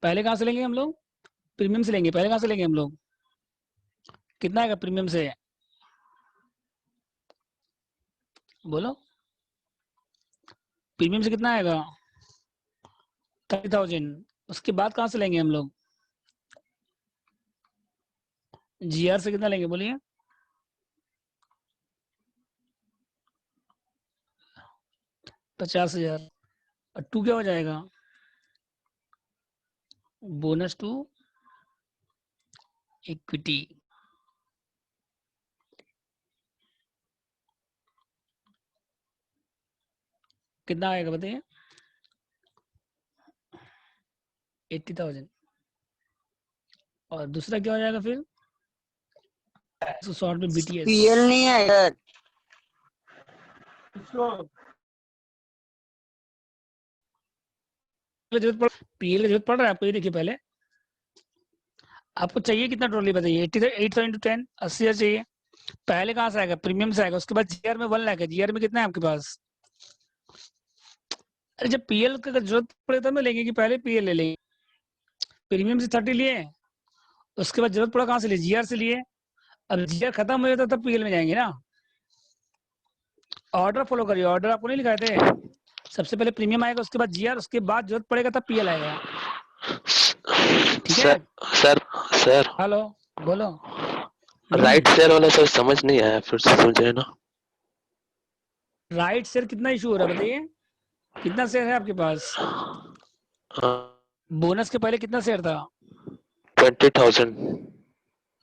पहले कहाँ से लेंगे हम लोग, प्रीमियम से लेंगे, पहले कहाँ से लेंगे हम लोग, कितना आएगा प्रीमियम से बोलो, प्रीमियम से कितना आएगा 30,000। उसके बाद कहाँ से लेंगे हम लोग, जीआर से कितना लेंगे बोलिए 50,000, और 2 क्या हो जाएगा बोनस टू इक्विटी, कितना आएगा बताइए 80,000। और दूसरा क्या हो जाएगा फिर शॉर्ट में बीटीएस, पीएल नहीं है सर, पीएल की जरूरत पड़ रहा है आपको, ये देखिए पहले आपको चाहिए कितना टोटली बताइए 8,000 इंटू 10 80,000 चाहिए। पहले कहाँ से आएगा प्रीमियम से आएगा, उसके बाद जीआर में 1 लाख है, जीआर में कितना है आपके पास। अरे जब पीएल का जरूरत पड़े तब में लेंगे कि पहले पीएल ले लेंगे, प्रीमियम से 30 लिए, उसके बाद जरूरत पड़ा कहाँ से लिए जीआर से लिए, अब जीआर खत्म हो जाता तब पीएल में जाएंगे ना। ऑर्डर फॉलो करिए, ऑर्डर आपको नहीं लिखाए थे? सबसे पहले प्रीमियम आएगा, उसके बाद जीआर, उसके बाद जरूरत पड़ेगा तब पीएल आएगा। ठीक है? सर सर हेलो, बोलो। राइट शेयर वाला सर समझ नहीं आया, फिर से समझे ना। राइट शेयर कितना इशू हो रहा है बताइए, कितना शेयर है आपके पास? बोनस के पहले कितना शेयर था? 20,000।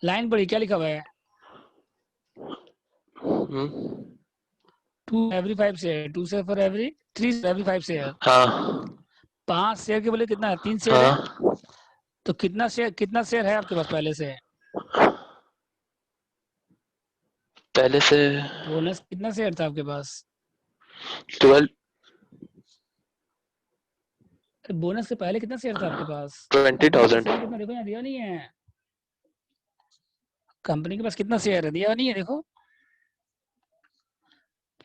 लाइन पढ़ी, क्या लिखा हुआ है? 2 every 5 share, 2 share for every 3 every 5 share. हाँ 5 शेयर के बोले कितना है? 3 शेयर है। हाँ तो कितना शेयर है आपके पास पहले से? पहले से बोनस कितना शेयर था आपके पास? 12 बोनस से पहले कितना शेयर था आपके पास? 20,000। शेयर कितना देखो, यहाँ दिया नहीं है। कंपनी के पास कितना शेयर है दिया नहीं है, देखो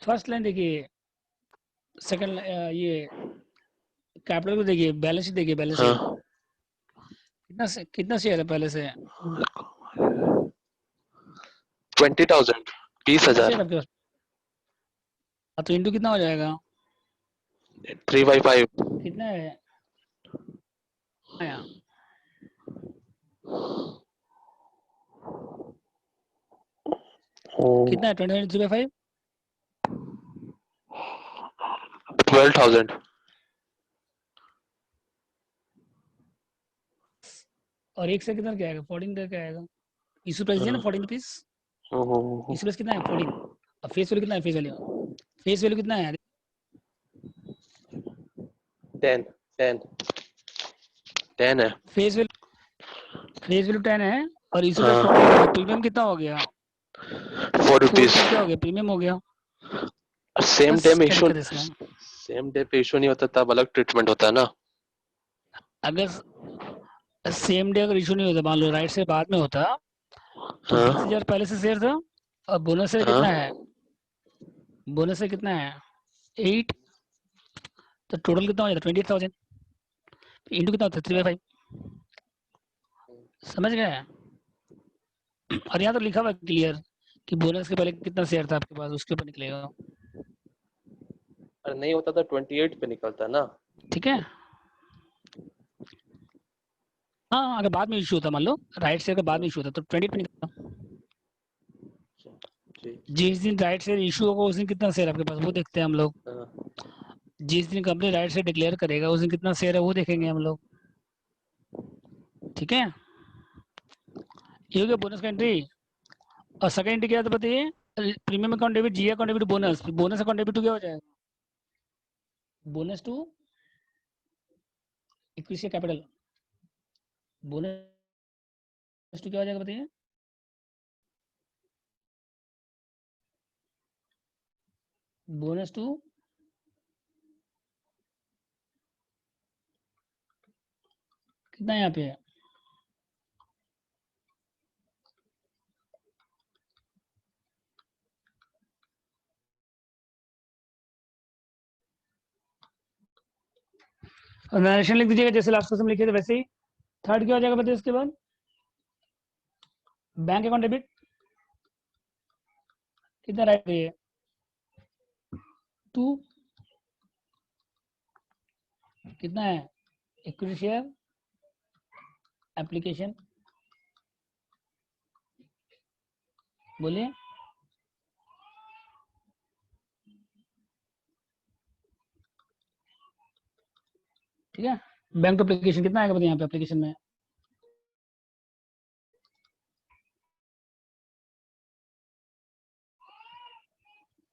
फर्स्ट लाइन देखिए, सेकंड ये कैपिटल को देखिए, बैलेंस शीट देखिए, बैलेंस शीट हाँ कितना शेयर है पहले से? 20,000 कितना शेयर 20,000। आपके पास? तो इंटू कितना हो जाएगा? 3/5। कितना है आया? कितना है? 20/3/5 12,000। और एक से कितना क्या आएगा? 14 क्या आएगा? इशू प्राइस दिया ना 14 रुपीज। इशू प्राइस कितना है? 14। अब फेस वैल्यू कितना है? फेस वैल्यू कितना है? 10 है। फेस वैल्यू 10 है और इशू प्राइस हाँ 14 है। प्रीमियम कितना हो गया? 4 4 रुपीज। रुपीज क्या हो गया? प्रीमियम हो गया। सेम बस डे में क्या इशू, दिक्कत है इसमें? सेम डे पे इशू नहीं होता तब अलग ट्रीटमेंट होता है ना। अगर सेम डे अगर इशू नहीं होता, मान लो राइट से बाद में होता, तो हाँ 20,000 पहले से शेयर था और बोनस से कितना हाँ है? बोनस से कितना है? 8। तो टोटल कितना हो जाता? 28,000 इंटू कितना होता है? 3/5। समझ गए? और यहाँ तो लिखा हुआ क्लियर कि बोनस के पहले कितना शेयर था आपके पास, उसके ऊपर निकलेगा। अरे नहीं होता तो 28 पे निकलता ना। ठीक है? हाँ, अगर बाद में इशू होता, मान लो राइट शेयर का बाद में इशू होता तो 28 पे निकलता। जी जिस दिन राइट शेयर इशू होगा उस दिन कितना शेयर आपके पास वो देखते हैं हम लोग। हाँ। जिस दिन कंपनी राइट शेयर डिक्लेयर करेगा उस दिन कितना शेयर है वो देखेंगे हम लोग। ठीक है? ये हो गया बोनस का एंट्री। और सेकंड एंट्री क्या था बताइए? प्रीमियम अकाउंट डेबिट, जी account debit, bonus. Bonus account debit क्या हो जाएगा? Bonus to equity capital. Bonus to क्या हो जाएगा बताइए? बोनस टू कितना यहाँ पे है? और नरेशन लिख दीजिएगा जैसे लास्ट क्वेश्चन लिखे थे वैसे ही। थर्ड क्या हो जाएगा बताइए उसके बाद? बैंक अकाउंट डेबिट कितना राइट है? 2 कितना है? इक्विटी शेयर एप्लीकेशन, बोलिए। ठीक है? बैंक टू एप्लीकेशन कितना आएगा बताइए यहाँ पे एप्लीकेशन में?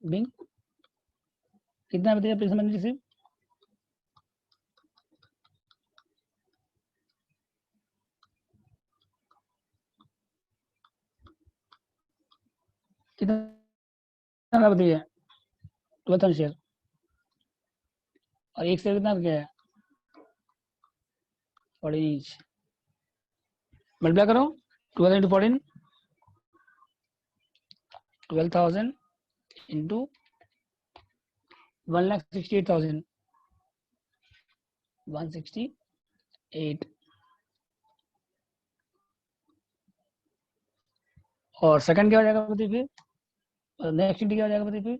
बैंक कितना बताइए एप्लीकेशन में रिसीव? कितना बताइए? 12,000 शेयर। और एक शेयर कितना क्या है? 14 इंच। मल्टीप्लाई करो 12 इंटू 14, 12,000 इंटू 1,68,000, 168। और सेकंड क्या हो जाएगा बताइए फिर? नेक्स्ट क्या हो जाएगा बताइए फिर?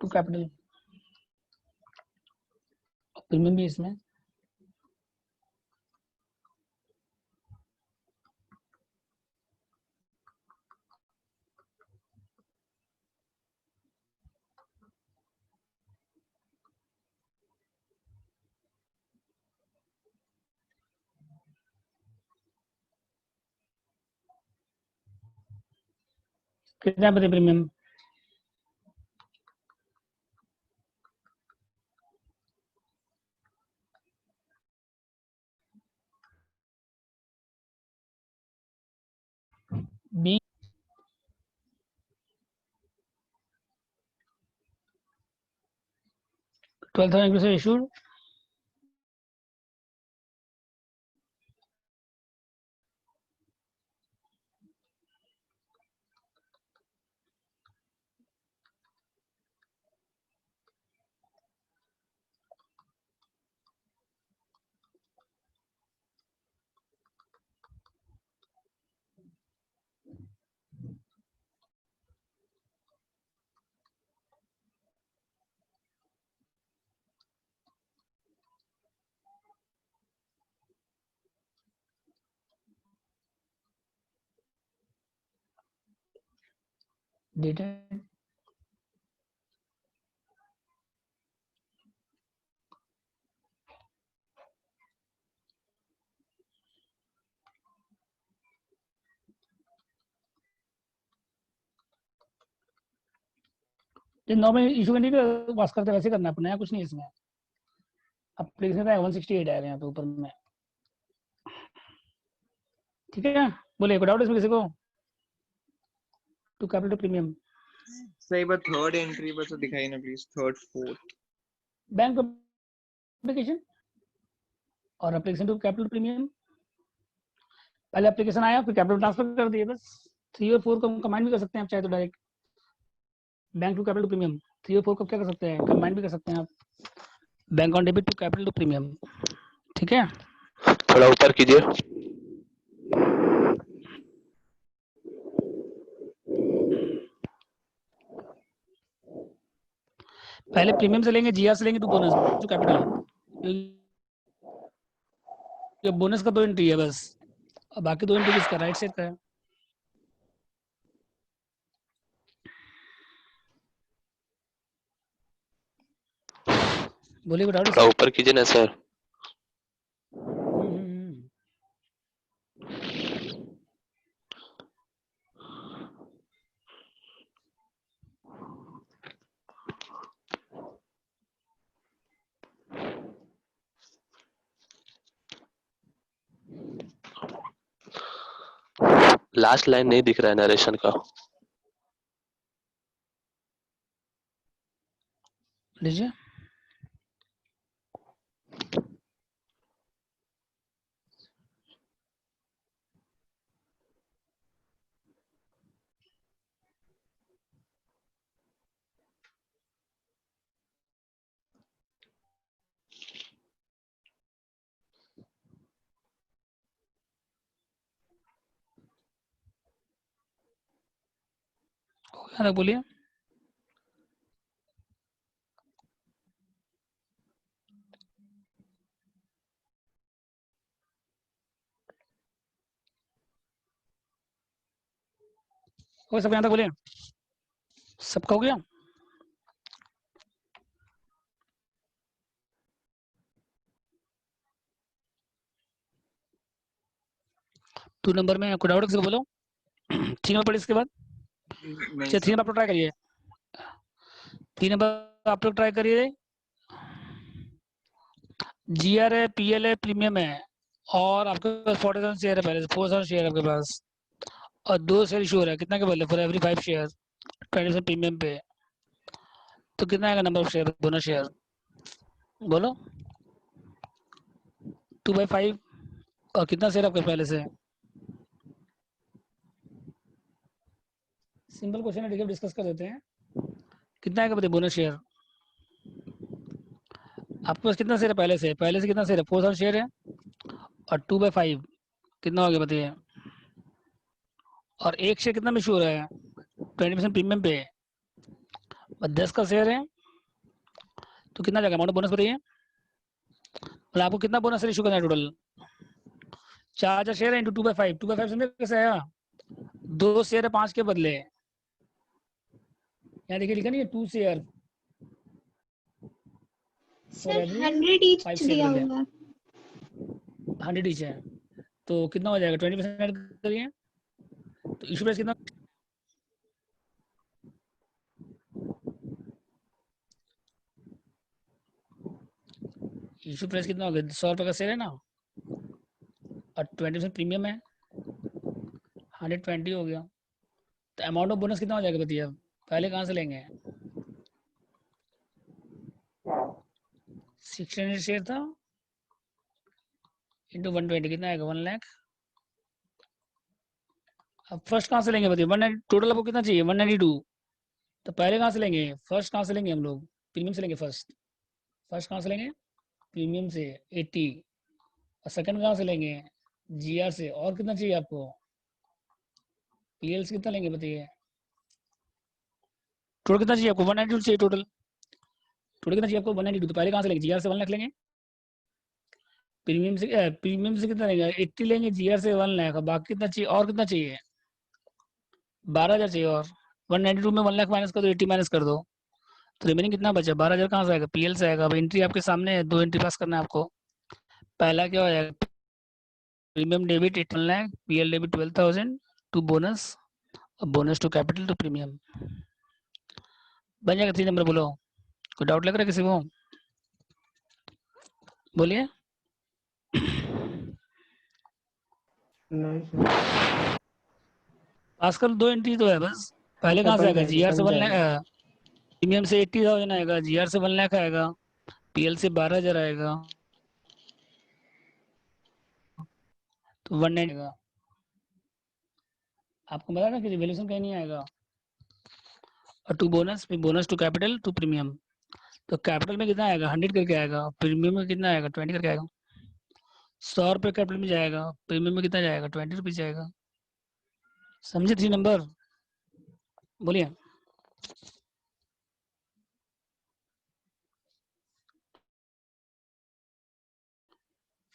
टू कैपिटल, प्रीमियम भी इसमें। कितना बचे premium? Be 12,000 issued, dated normal issue करने के पास करते वैसे करना अपने, कुछ नहीं इसमें। एप्लीकेशन का 168 आएगा यहाँ पे ऊपर में, ठीक है। बोले कोई डाउट इसमें किसी को? टू कैपिटल प्रीमियम सही बात, थर्ड एंट्री बस दिखाई ना please, third fourth. Bank application और एप्लीकेशन टू कैपिटल प्रीमियम, पहले एप्लीकेशन आया फिर कैपिटल ट्रांसफर कर दिए बस। 3 और 4 को हम कंबाइन भी कर सकते हैं आप चाहे तो direct, bank to capital to premium. 3 और 4 को क्या कर सकते हैं, कंबाइन भी कर सकते हैं आप, bank on debit to capital to premium, ठीक है। थोड़ा ऊपर कीजिए। पहले प्रीमियम से लेंगे, जीआर से लेंगे, टू बोनस टू कैपिटल। ये बोनस का 2 एंट्री है बस, और बाकी 2 एंट्री किसका, राइट साइड का है। बोलिए कोई डाउट? थोड़ा ऊपर कीजिए ना सर। लास्ट लाइन नहीं दिख रहा है नरेशन का। लीजिए, बोलिए। हो सब यहाँ तक बोलिए, सबका हो गया? टू नंबर में कोई डाउट किसी को बोलो। 3 नंबर पढ़े इसके बाद, अच्छा 3 नंबर आप लोग ट्राई करिए, 3 नंबर आप लोग ट्राई करिए। जीआर है, पीएल है, प्रीमियम है, और आपके पास 40,000 शेयर है, पहले से 4,000 शेयर है आपके पास, और 2 शेयर इशू है, कितना के बदले फॉर एवरी 5 शेयर 20% प्रीमियम पे, तो कितना आएगा number of share, bonus share बोलो। 2/5, और कितना शेयर आपके पहले से? सिंपल क्वेश्चन है, डिस्कस कर देते हैं। कितना आएगा बताइए बोनस शेयर? आपके पास कितना शेयर है पहले से? पहले से कितना शेयर है? 4,000 शेयर है, और 2/5 कितना हो गया बताइए? और एक शेयर कितना में इशू हो रहा है? 20% प्रीमियम पे, 10 का शेयर है तो कितना जाएगा अमाउंट ऑफ बोनस बताइए। मतलब आपको कितना बोनस इशू करना है टोटल? 4 शेयर है इंटू 2/5। 2/5 समझे कैसे आया? 2 शेयर है 5 के बदले। यहाँ देखिए लिखा नहीं है 2 share for sir every 100 each 5 share दिया बदले, हुआ है। 100 ईच है तो कितना हो जाएगा? 20% ऐड करिए तो इशू प्राइस कितना? इशू प्राइस कितना हो गया? 100 रुपये का शेयर है ना और 20% प्रीमियम है, 120 हो गया। तो अमाउंट ऑफ बोनस कितना हो जाएगा बताइए? अब पहले कहाँ से लेंगे? 600 शेयर था इंटू 120 कितना आएगा? 1 लाख। अब फर्स्ट कहाँ से लेंगे बताइए? 190 टोटल आपको कितना चाहिए? 192। तो पहले कहाँ से लेंगे? फर्स्ट कहाँ से लेंगे हम लोग? प्रीमियम से लेंगे फर्स्ट। फर्स्ट कहाँ से लेंगे? प्रीमियम से 80। और सेकंड कहाँ से लेंगे? जीआर से। और कितना चाहिए आपको? पीएल से कितना लेंगे बताइए? टोटल कितना चाहिए आपको? 192 चाहिए टोटल। टोटल कितना चाहिए आपको? 192। तो पहले कहाँ से लेंगे? जीआर से 1 लाख लेंगे। प्रीमियम से कितना लेंगे? 80 लेंगे। जीआर से 1 लाख। बाकी कितना चाहिए? और कितना चाहिए? 12,000 चाहिए। और 192 में 1 लाख माइनस कर दो, 80 माइनस कर दो तो रिमेनिंग कितना बचा? 12,000 कहाँ से आएगा? पीएल से आएगा। अब एंट्री आपके सामने है, 2 एंट्री पास करना है आपको। पहला क्या हो जाएगा? Premium debit 18 lakh, PL debit 12,000 to bonus और bonus to capital to premium. बन जाएगा 3 नंबर। बोलो कोई डाउट लग रहा है किसी को? बोलिए। नहीं सर, पास कर 2 एंट्री तो है बस। पहले अच्छा कहाँ से बन आएगा? जाएगा जीआर से बन 1 जाएगा। लाख, प्रीमियम से 80,000 आएगा, जीआर से 1 लाख आएगा, पीएल से 12,000 आएगा तो 190 आएगा। आपको पता ना कि रिवैल्यूएशन कहीं नहीं आएगा। और टू बोनस, फिर bonus to capital to premium. तो कैपिटल में कितना आएगा? 100 करके आएगा। प्रीमियम में कितना आएगा? 20 करके आएगा। 100 रुपये कैपिटल में जाएगा, प्रीमियम में कितना जाएगा? 20 रुपीज जाएगा। समझे 3 नंबर? बोलिए।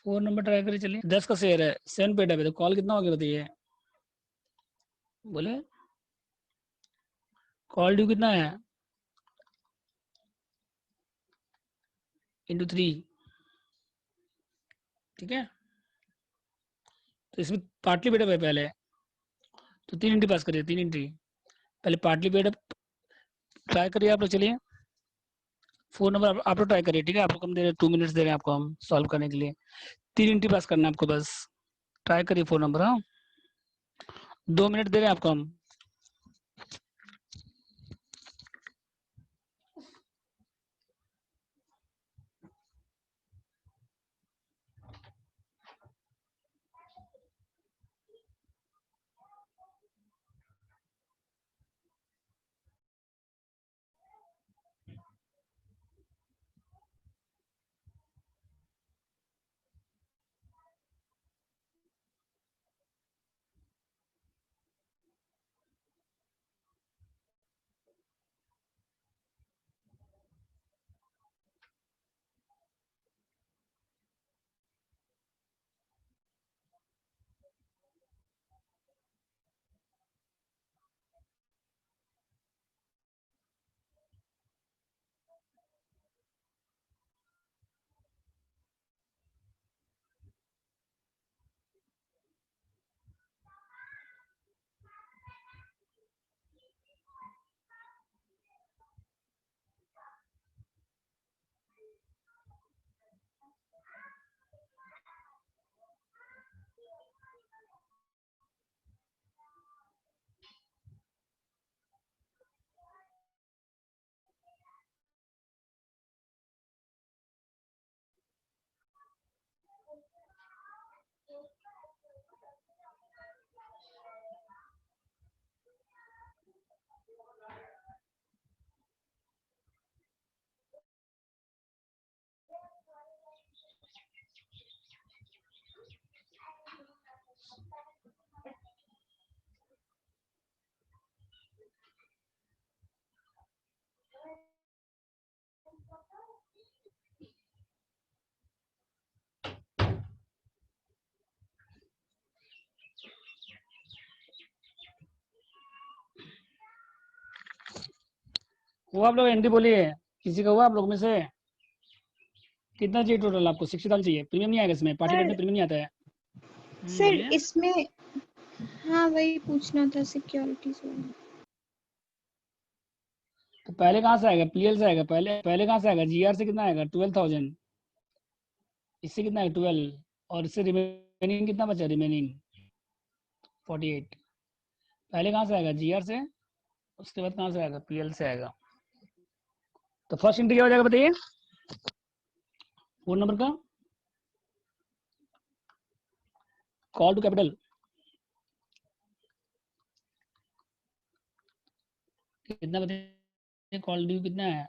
4 नंबर ट्राई करिए। चलिए 10 का शेयर है, 7 पेड है तो कॉल कितना हो गया बताइए? बोले कॉल ड्यू कितना है? इंटू 3। ठीक है तो इसमें पार्टली पेड है पहले तो 3 एंट्री पास करिए। 3 एंट्री पहले पार्टली पेड ट्राई करिए आप लोग। चलिए 4 नंबर आप लोग ट्राई करिए। ठीक है आपको कम दे रहे हैं, 2 मिनट्स दे रहे हैं आपको हम सॉल्व करने के लिए। 3 एंट्री पास करना है आपको बस। ट्राई करिए 4 नंबर। हाँ 2 मिनट दे रहे हैं आपको हम। वो आप लोग एंट्री बोलिए, किसी का हुआ आप लोग में से? कितना चाहिए टोटल आपको? 60,000 चाहिए। प्रीमियम नहीं आएगा इसमें, पार्टी पेड में प्रीमियम नहीं आता है। सर बोलिए। इसमें हाँ वही पूछना था सिक्योरिटीज वाला। तो पहले कहाँ से आएगा? पीएल से आएगा। पहले पहले कहाँ से आएगा? जीआर से कितना आएगा? 12,000। इससे कितना है? 12। और इससे रिमेनिंग कितना बचा? रिमेनिंग 48। पहले कहाँ से आएगा? जीआर से। उसके बाद कहाँ से आएगा? पीएल से आएगा। तो फर्स्ट एंट्री क्या हो जाएगा बताइए? फोन नंबर का कॉल टू कैपिटल कितना बताइए? कॉल ड्यू कितना है?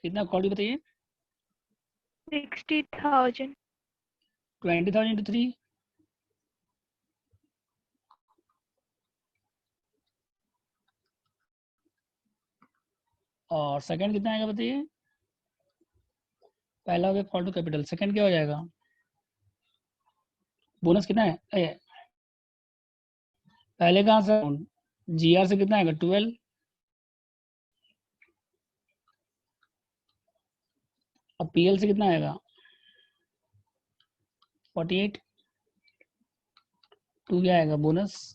कितना कॉल ड्यू बताइए? 60,000. 20,000 इंटू 3। और सेकंड कितना आएगा बताइए? पहला हो गया कॉल टू कैपिटल, सेकंड क्या हो जाएगा? बोनस कितना है? पहले कहाँ से? जीआर से कितना आएगा? 12। और पीएल से कितना आएगा? 48। 2 क्या आएगा? बोनस।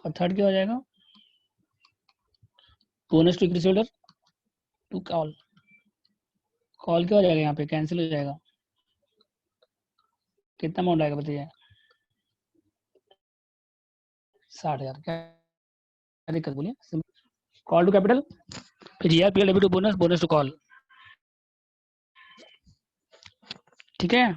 और थर्ड क्या हो जाएगा? Bonus to equity holder to call. Call क्या हो जाएगा? यहाँ पे कैंसिल हो जाएगा। कितना अमाउंट आएगा बताइए? 60,000। क्या दिक्कत बोलिए? कॉल टू कैपिटल, फिर GR PL debit to bonus, bonus to call. ठीक है।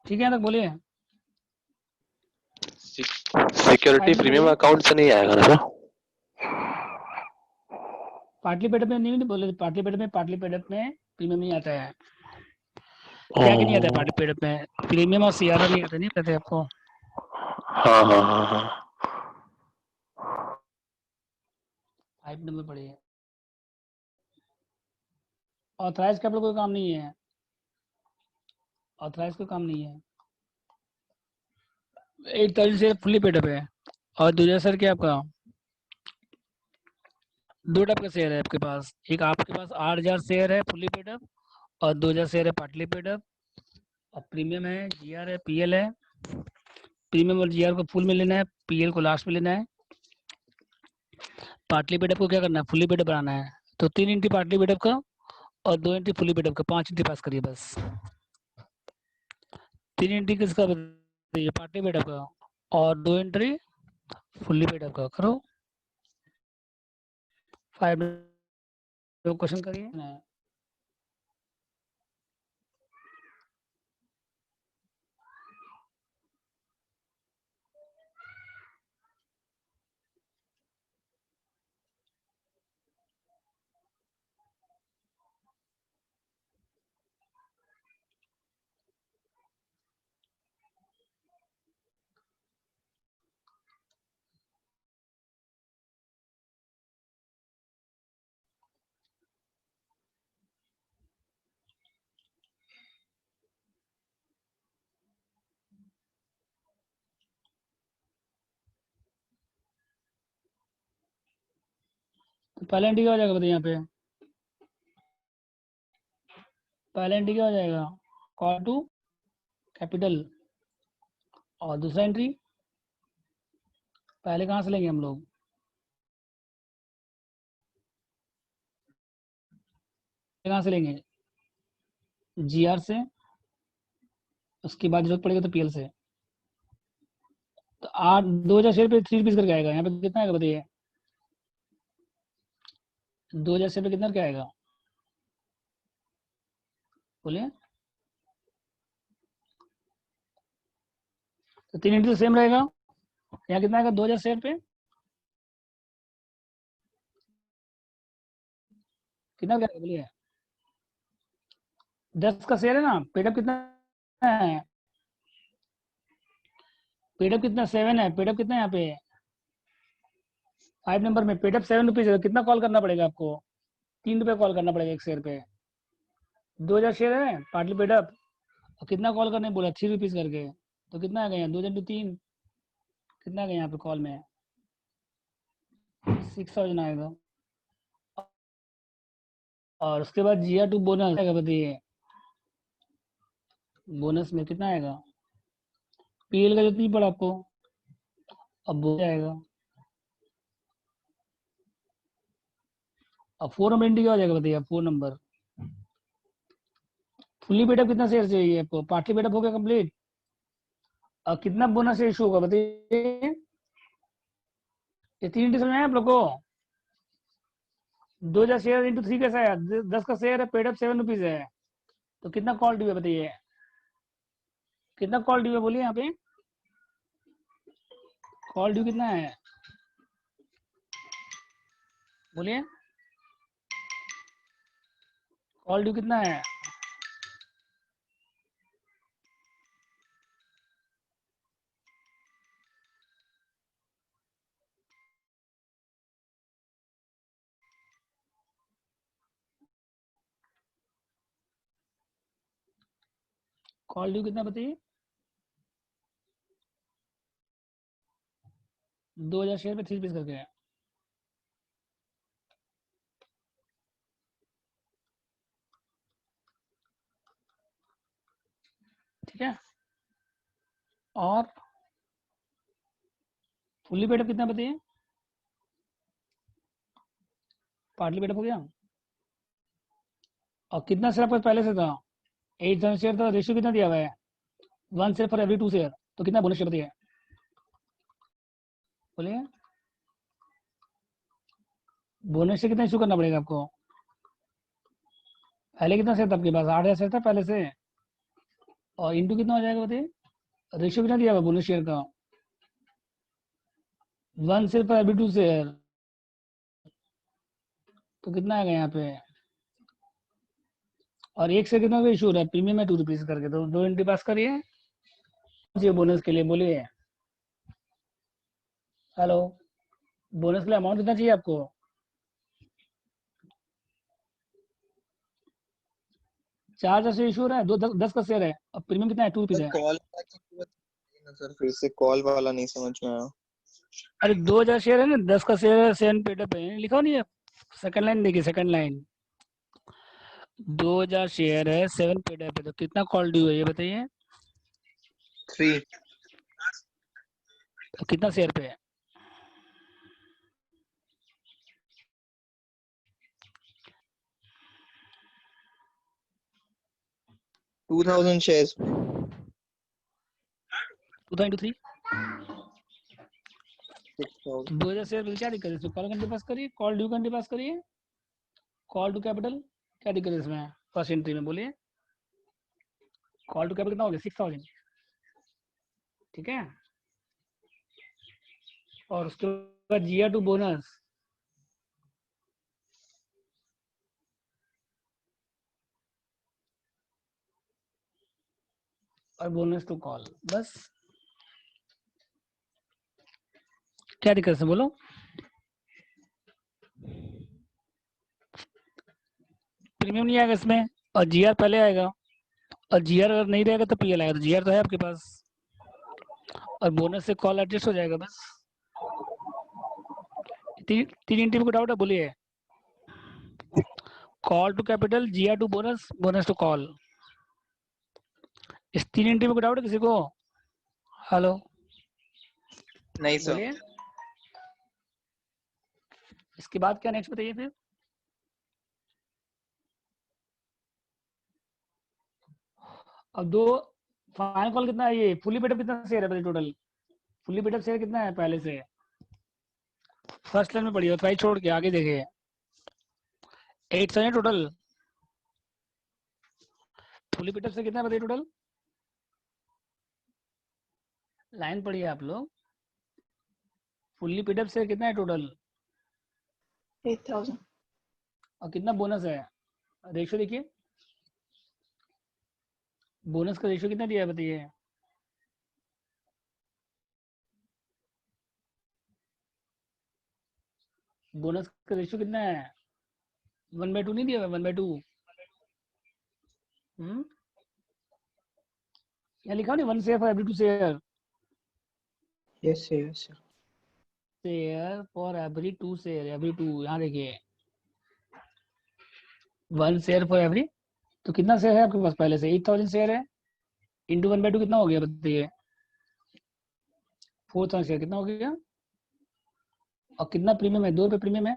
ठीक है तक बोलिए। सिक्योरिटी प्रीमियम अकाउंट से नहीं आएगा ना सर? पार्टली पेडअप में नहीं बोले। पार्टली पेडअप में प्रीमियम नहीं आता है। क्या नहीं आता है पार्टली पेडअप में? प्रीमियम और सीआरआर नहीं आता, नहीं पता आपको? हाँ हाँ हाँ हाँ। 5 नंबर पढ़िए। ऑथराइज कैपिटल कोई काम नहीं है। ऑथराइज कोई काम नहीं है। 8,000 शेयर फुल्ली पेडअप है। और दूसरा सर क्या आपका? 2 टाइप का शेयर है आपके पास। एक आपके पास 8,000 शेयर है फुल्ली पेडअप, और 2,000 शेयर है पार्टली पेडअप। और प्रीमियम है, जीआर है, पीएल है। प्रीमियम और जीआर को फुल में लेना है, पीएल को लास्ट में लेना है। पार्टली पेडअप को क्या करना है? फुल्ली पेडअप बनाना है। तो 3 एंट्री पार्टली पेडअप का और 2 एंट्री फुल्ली पेडअप का, 5 एंट्री पास करिए बस। 3 एंट्री किसका बताइए? पार्टली पेडअप का। और 2 एंट्री फुल्ली पेडअप का करो। 5 क्वेश्चन करिए। तो पहला एंट्री क्या हो जाएगा बताइए? यहाँ पे पहला एंट्री क्या हो जाएगा? Call to capital. और दूसरा एंट्री पहले कहाँ से लेंगे हम लोग? कहाँ से लेंगे? जीआर से। उसके बाद जरूरत पड़ेगा तो पीएल से। तो 2,000 शेयर पे 3 रुपीज करके आएगा। यहाँ पे कितना आएगा बताइए? 2,000 शेयर पे कितना क्या आएगा? बोलिए। तो 3 एंट्री सेम रहेगा। यहाँ कितना आएगा? 2,000 शेयर पे कितना क्या आएगा बोलिए? 10 का शेयर है ना। पेडअप कितना है? पेडअप कितना? 7 है। पेडअप कितना है यहाँ पे? 5 नंबर में पेड अप 7 रुपीज है, कितना कॉल करना पड़ेगा आपको? 3 रुपये कॉल करना पड़ेगा एक शेयर पे। 2000 शेयर है पार्टली पेड अप, और कितना कॉल करने बोला? 3 रुपीज करके। तो कितना आ गया? 2 × 3 कितना आ गया यहाँ पे कॉल में? 6000 आएगा। और उसके बाद GR2 बोनस आएगा, बताइए बोनस में कितना आएगा? PL का जितनी पड़ा आपको, अब वो आएगा। अब 4 नंबर एंट्री क्या हो जाएगा बताइए? 4 नंबर फुल्ली पेड अप कितना शेयर चाहिए आपको? पार्टली पेड अप हो गया कंप्लीट। और कितना बोनस इशू होगा बताइए? ये 3 एंट्री समझ में आया आप लोग को? 2000 शेयर इंटू 3 कैसा है? 10 का शेयर है, पेड अप 7 रुपीज है, तो कितना कॉल ड्यू है बताइए? कितना कॉल ड्यू है बोलिए यहाँ पे? कॉल ड्यू कितना है बोलिए? कॉल ड्यू कितना है? कॉल ड्यू कितना बताइए? 2000 शेयर पे 3 रुपीज करके है। ठीक है। और फुल्ली पेड अप कितना बताइए? पार्टली पेड अप हो गया। और कितना शेयर आपका पहले से था? 8,000 शेयर था, रेशियो कितना दिया हुआ है? 1 शेयर फॉर एवरी 2 शेयर, तो कितना बोनस शेयर बताइए बोलिए? बोनस से कितना इशू करना पड़ेगा आपको? पहले कितना शेयर था आपके पास? 8,000 शेयर था पहले से, और इंटू कितना हो जाएगा बताइए? रेशियो कितना दिया हुआ बोनस शेयर का? 1 शेयर फॉर एवरी 2 शेयर, तो कितना आएगा यहाँ पे? और एक शेयर कितना का इशू हो रहा है? प्रीमियम है 2 रुपीज करके, तो 2 एंट्री पास करिए जी बोनस के लिए बोलिए। हेलो, बोनस के लिए अमाउंट कितना चाहिए आपको? चार्ज से इशू हो रहा है, 10 का शेयर है, और प्रीमियम कितना है? 2 रुपीज सर है। कॉल ना सर, फिर से कॉल वाला नहीं समझ में आया। अरे 2000 शेयर है ना, 10 का शेयर है, 7 पेड अप है, लिखा नहीं है? सेकंड लाइन देखिए, सेकंड लाइन 2000 शेयर है, 7 पेड अप है, तो कितना कॉल ड्यू है ये बताइए? 3। तो कितना शेयर पे है? $2,000 शेयर्स पे 2,3 $6,000। 2000 शेयर में क्या दिक्कत है? कॉल घंटे पास करिए, कॉल ड्यू घंटे पास करिए, कॉल टू कैपिटल क्या दिक्कत है इसमें? फर्स्ट एंट्री में बोलिए, कॉल टू कैपिटल कितना हो गया? 6,000। ठीक है। और उसके बाद GR2 बोनस, और बोनस टू कॉल, बस। क्या दिक्कत है बोलो? प्रीमियम नहीं आएगा इसमें, और GR पहले आएगा, और GR अगर नहीं रहेगा तो PL आएगा, तो GR तो है आपके पास, और बोनस से कॉल एडजस्ट हो जाएगा बस। तीन एंट्री को डाउट है बोलिए? Call to capital, GR2 bonus, bonus to call, इस 3 एंट्री में कोई डाउट है किसी को? हेलो, नहीं सर। बोलिए। इसके बाद क्या नेक्स्ट बताइए फिर? अब दो फाइनल कॉल कितना है? ये फुली पेड अप कितना शेयर है बताइए total? Fully paid up share कितना है पहले से? फर्स्ट लाइन में पढ़िए, प्राइस छोड़ के आगे देखिए, 800 है टोटल। फुली पेड अप से कितना है बताइए टोटल? लाइन पढ़िए आप लोग, फुल्ली पेड अप से कितना है टोटल? 8,000। और कितना बोनस है? रेशियो देखिए, बोनस का रेशियो कितना दिया है बताइए? बोनस का रेशियो कितना है? 1/2 नहीं दिया हुआ? 1/2 यहाँ लिखा हो नहीं, 1 share for every 2 share, Yes, sir. Yes, sir. Share for every 2 share, every 2, यहाँ देखिए 1 शेयर फॉर एवरी, तो कितना शेयर है आपके पास पहले से? 8000 शेयर है, इंटू 1/2 कितना हो गया बताइए? 4000 शेयर कितना हो गया? और कितना प्रीमियम है? 2 रुपये प्रीमियम है,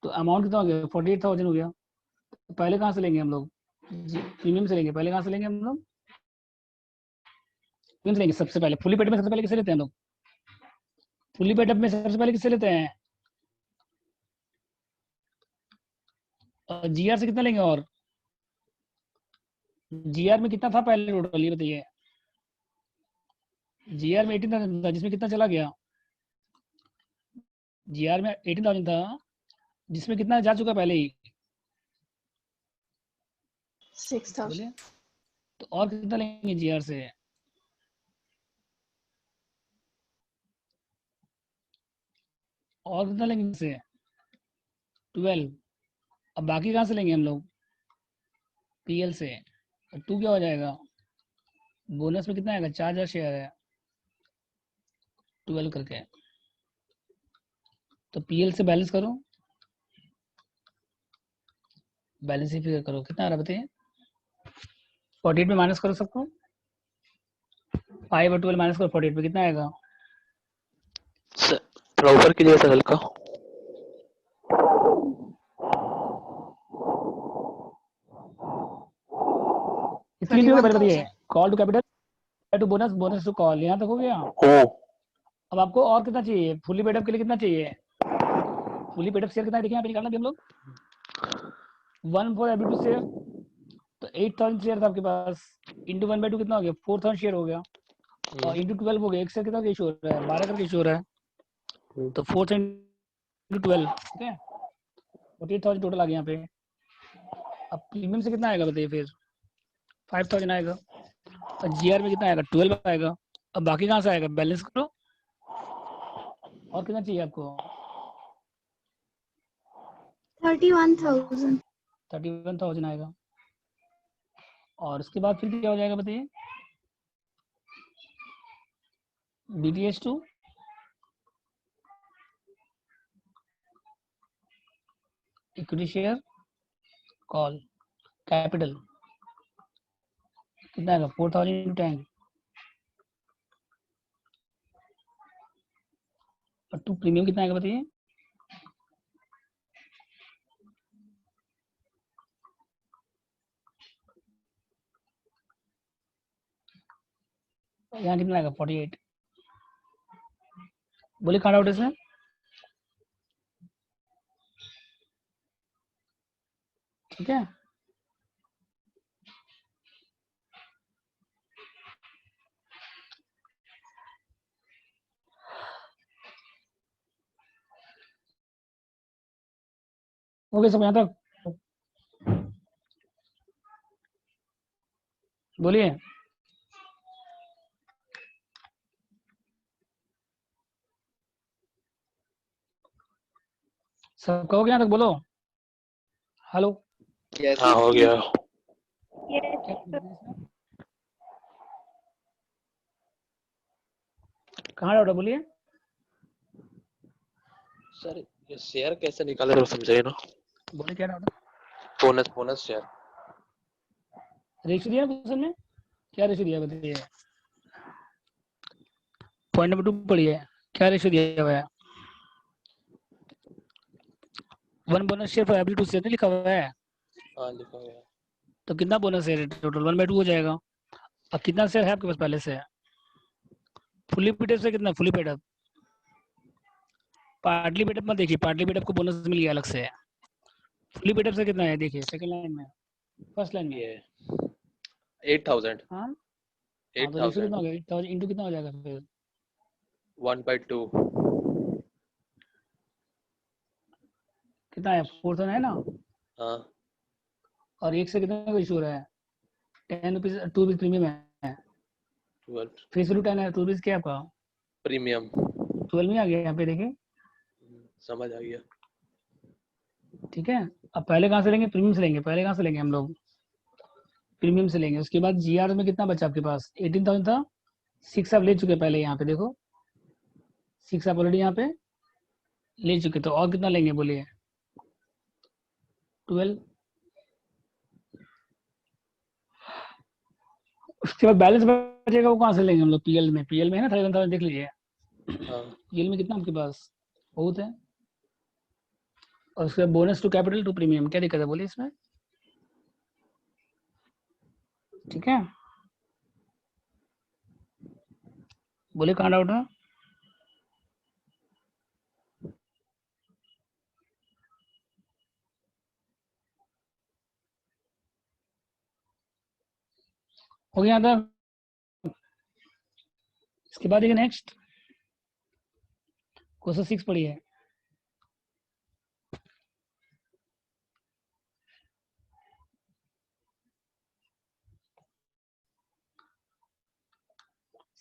तो अमाउंट कितना हो गया? 48,000 हो गया। तो पहले कहाँ से लेंगे हम लोग? प्रीमियम से लेंगे। पहले कहाँ से लेंगे हम लोग? प्रीमियम से लेंगे सबसे पहले। फुली पेड में सबसे पहले किसे लेते हैं हम लोग? फुली पेड में सबसे पहले किसे लेते हैं? और जीआर से कितना लेंगे? और जीआर में कितना था पहले टोटल, ये बताइए। जीआर में 18,000 था, जिसमें कितना चला गया? जीआर में 18,000 था, जिसमें कितना जा चुका पहले ही? 6,000। बोलिए। तो और कितना लेंगे जीआर से? और कितना लेंगे इससे? 12। अब बाकी कहाँ से लेंगे हम लोग? पीएल से। और 2 क्या हो जाएगा? बोनस में कितना आएगा? 4,000 शेयर है, 12 करके। तो पीएल से बैलेंस करो, बैलेंस ही फिगर करो, कितना आ रहा बताइए? 48 में माइनस करो सबको, 5 और 12 माइनस करो 48 में, कितना आएगा? सर थोड़ा ऊपर कीजिए सर हल्का। इसके लिए पहले बताइए। 21,000। Call to capital to bonus, bonus to call, यहाँ तक हो गया। अब आपको और कितना चाहिए? फुली पेड अप के लिए कितना चाहिए? फुली पेड अप शेयर कितना है देखिए, यहाँ पे निकालना भी हम लोग। 1 फॉर एवरी 2 शेयर, तो 8,000 शेयर था आपके पास, इंटू 1/2 कितना हो गया? 4,000 शेयर हो गया, और इंटू 12 हो गया। एक शेयर कितना रेशियो हो रहा है? 12 का रेशियो हो रहा है, तो 4,000 इंटू 12, ठीक है, 48,000 टोटल आ गया यहाँ पे। अब प्रीमियम से कितना आएगा बताइए फिर? 5,000 आएगा, और जीआर में कितना आएगा? 12 आएगा। अब बाकी कहाँ से आएगा? बैलेंस करो। और कितना चाहिए आपको? 31,000। 31,000 आएगा। और उसके बाद फिर क्या हो जाएगा बताइए? BTS 2, equity share, call, capital कितना आएगा? 4,000 इंटू 10, और 2 प्रीमियम कितना आएगा बताइए? यहाँ कितना आएगा? 48। बोले कहाँ डाउट है इसमें? ठीक है, ओके सब यहाँ तक बोलिए। सबका हो गया यहाँ तक? बोलो हेलो। Yes, हाँ हो गया। Yes, sir. कहाँ डाउट है बोलिए। सर ये शेयर कैसे निकाले तो समझाइए ना। बोले क्या डाउट है? Bonus bonus share. रेशियो दिया क्वेश्चन में? क्या रेशियो दिया बताइए? पॉइंट नंबर 2 पढ़िए, क्या रेशियो दिया हुआ है? 1 bonus share for every 2 share लिखा हुआ है। हाँ लिखा हुआ है। तो कितना बोनस शेयर है टोटल? 1/2 हो जाएगा। अब कितना शेयर है आपके पास पहले से? फुली पेड से कितना? Fully paid up, partly paid up मत देखिए, पार्टली पेड अप को बोनस मिल गया अलग से। फुली पेड अप से कितना है देखिए, सेकंड लाइन में, फर्स्ट लाइन में। ये 8,000। हाँ तो रेशियो कितना 8,000 हो गया? 8,000 इंटू कितना हो जाएगा फिर? 1/2। कितना है? 4,000 है ना। हाँ और एक से कितना का इशू हो रहा है? 10 रुपीज, 2 रुपीज प्रीमियम है, 12 फेस वैल्यू 10 है, 2 रुपीज क्या आपका? प्रीमियम। 12 में आ गया यहाँ पे देखिए। समझ आ गया। ठीक है। अब पहले कहाँ से लेंगे? प्रीमियम से लेंगे। पहले कहाँ से लेंगे हम लोग? प्रीमियम से लेंगे। उसके बाद जीआर में कितना बचा आपके पास? 18,000 था। 6 आप ले चुके पहले, यहाँ पे देखो 6 आप ऑलरेडी यहाँ पे ले चुके, तो और कितना लेंगे बोलिए? 12। उसके बाद बैलेंस बचेगा, वो कहाँ से लेंगे हम लोग? पीएल में। पीएल में है ना 31,000, देख लीजिए। हाँ पीएल में कितना आपके पास? बहुत है। और उसके बाद bonus to capital to premium, क्या दिक्कत है बोलिए इसमें? ठीक है, बोलिए कहाँ डाउट है? हो गया था। इसके बाद देखिए नेक्स्ट क्वेश्चन 6 पढ़िए।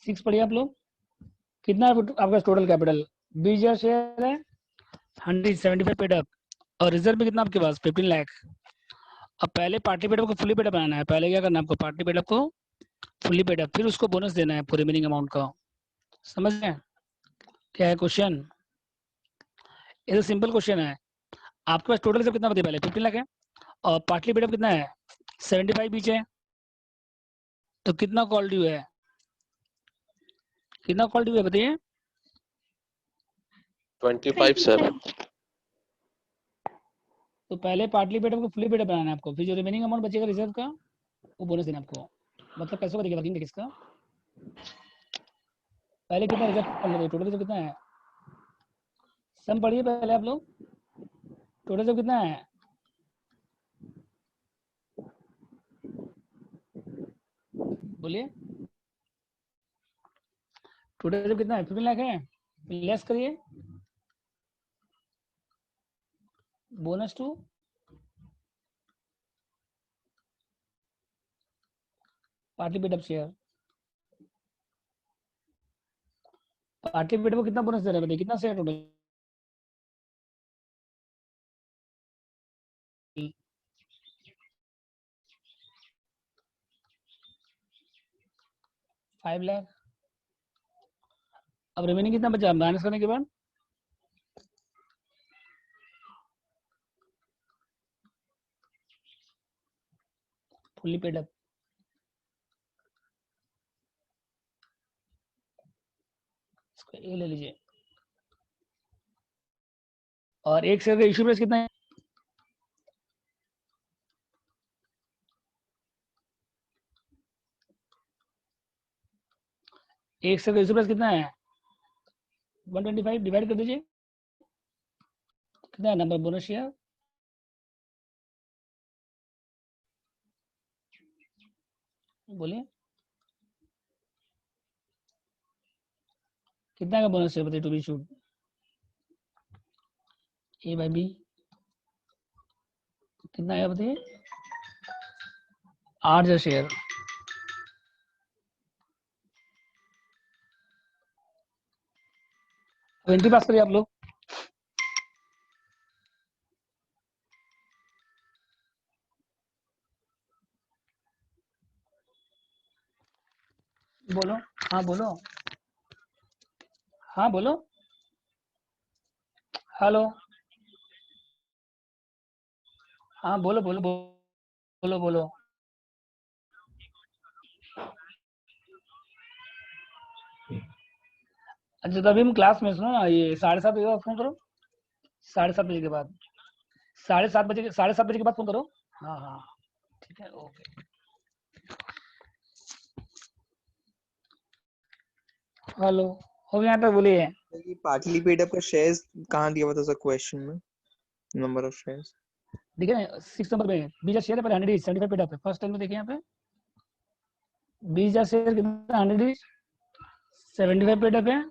सिक्स पढ़िए आप लोग। कितना आपका टोटल कैपिटल? 20,000 शेयर है, 175 पेड अप, और रिजर्व में कितना आपके पास? 15 लाख। अब पहले पार्टी पेड अप को फुली पेड अप बनाना है। पहले क्या करना है आपको? पार्टी पेड अप को फुली पेड अप, फिर उसको बोनस देना है आपको रिमेनिंग अमाउंट का। समझ गए क्या है क्वेश्चन? ये तो सिंपल क्वेश्चन है। आपके पास टोटल रिजर्व कितना बताइए? पहले 15 लाख है, और पार्टली पेड अप कितना है? 75 बीच है, तो कितना कॉल ड्यू है? कितना कॉल ड्यू है बताइए? 25 सर। तो पहले पार्टली पेड अप को फुली पेड अप बनाना है आपको, फिर जो रिमेनिंग अमाउंट बचेगा रिजर्व का, वो बोनस देना आपको। मतलब पैसों का देखिए, वर्किंग किसका। पहले कितना रिजर्व? टोटल रिजर्व कितना है? सम पढ़िए पहले आप लोग। टोटल रिजर्व कितना है? बोलिए, टोटल रिजर्व कितना है? 15 लाख है। लेस करिए bonus to partly paid up share. Partly paid up कितना बोनस दे रहा है बताइए? कितना शेयर टोटल? 5 लाख। अब रिमेनिंग कितना बचा माइनस करने के बाद? Fully paid up. इसको ए ले लीजिए। और एक शेयर का इश्यू प्राइस कितना है? एक शेयर का इश्यू प्राइस कितना है? 125 डिवाइड कर दीजिए, कितना है नंबर बोनस शेयर? बोलिए कितना का बोनस शेयर बताइए to be issued? A by B कितना है बताइए? 8,000 शेयर। अब एंट्री पास करिए आप लोग। बोलो, हाँ बोलो, हाँ बोलो, हेलो, हाँ बोलो बोलो बोलो बोलो। अच्छा तो अभी हम क्लास में, सुनो ना, ये 7:30 बजे फोन करो। 7:30 बजे के बाद, 7:30 बजे के बाद फोन करो। हाँ हाँ ठीक है, ओके। हेलो, हो गया तो बोलिए। ये पार्टली पेड अप का शेयर्स कहाँ दिया हुआ था सर क्वेश्चन में? नंबर ऑफ शेयर्स देखिए ना 6 नंबर में 20,000 शेयर है, पर 175 पेड अप है। फर्स्ट टाइम में देखिए यहाँ पे 20,000 शेयर कितना? 175 पेड अप है,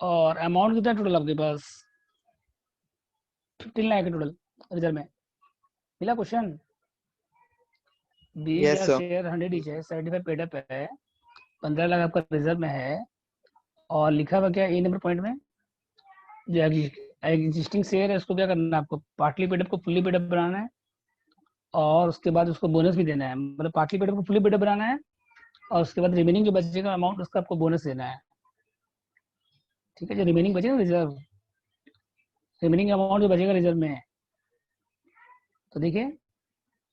और अमाउंट कितना टोटल आपके पास? 15 लाख है टोटल रिजर्व में। मिला क्वेश्चन? 20,000 शेयर 100 ईच है, 75 पेड अप है, 15 लाख आपका रिजर्व में है, और लिखा हुआ क्या ए नंबर पॉइंट में? एग्जिस्टिंग शेयर है उसको क्या करना है आपको, पार्टली पेड अप को फुल्ली पेड अप बनाना है और उसके बाद उसको बोनस भी देना है, मतलब पार्टली पेड अप को फुल्ली पेड अप बनाना है और उसके बाद रिमेनिंग जो बचेगा अमाउंट उसका आपको बोनस देना है। ठीक है, जो रिमेनिंग बचेगा रिजर्व, रिमेनिंग अमाउंट जो बचेगा रिजर्व में, तो देखिए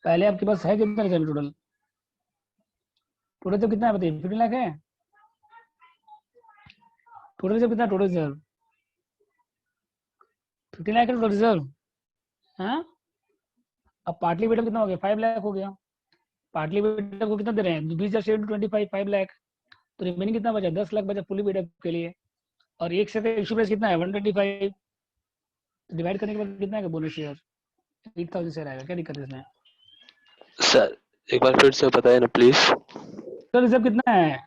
पहले आपके पास है कितना रिजर्व टोटल, टोटल रिजर्व कितना है बताइए, 15 लाख है टोटल रिजर्व, कितना टोटल रिजर्व 15 लाख है टोटल रिजर्व। हाँ, अब पार्टली पेड अप कितना हो गया, 5 लाख हो गया। पार्टली पेड अप को कितना दे रहे हैं, 20,725, 5 लाख, तो रिमेनिंग कितना बचा, 10 लाख बचा फुली पेड अप के लिए। और एक शेयर का इशू प्राइस कितना है 125, डिवाइड करने के बाद कितना है बोनस शेयर, 8,000 शेयर आएगा, क्या दिक्कत है इसमें। सर एक बार फिर से बताइए ना प्लीज। तो रिजर्व कितना है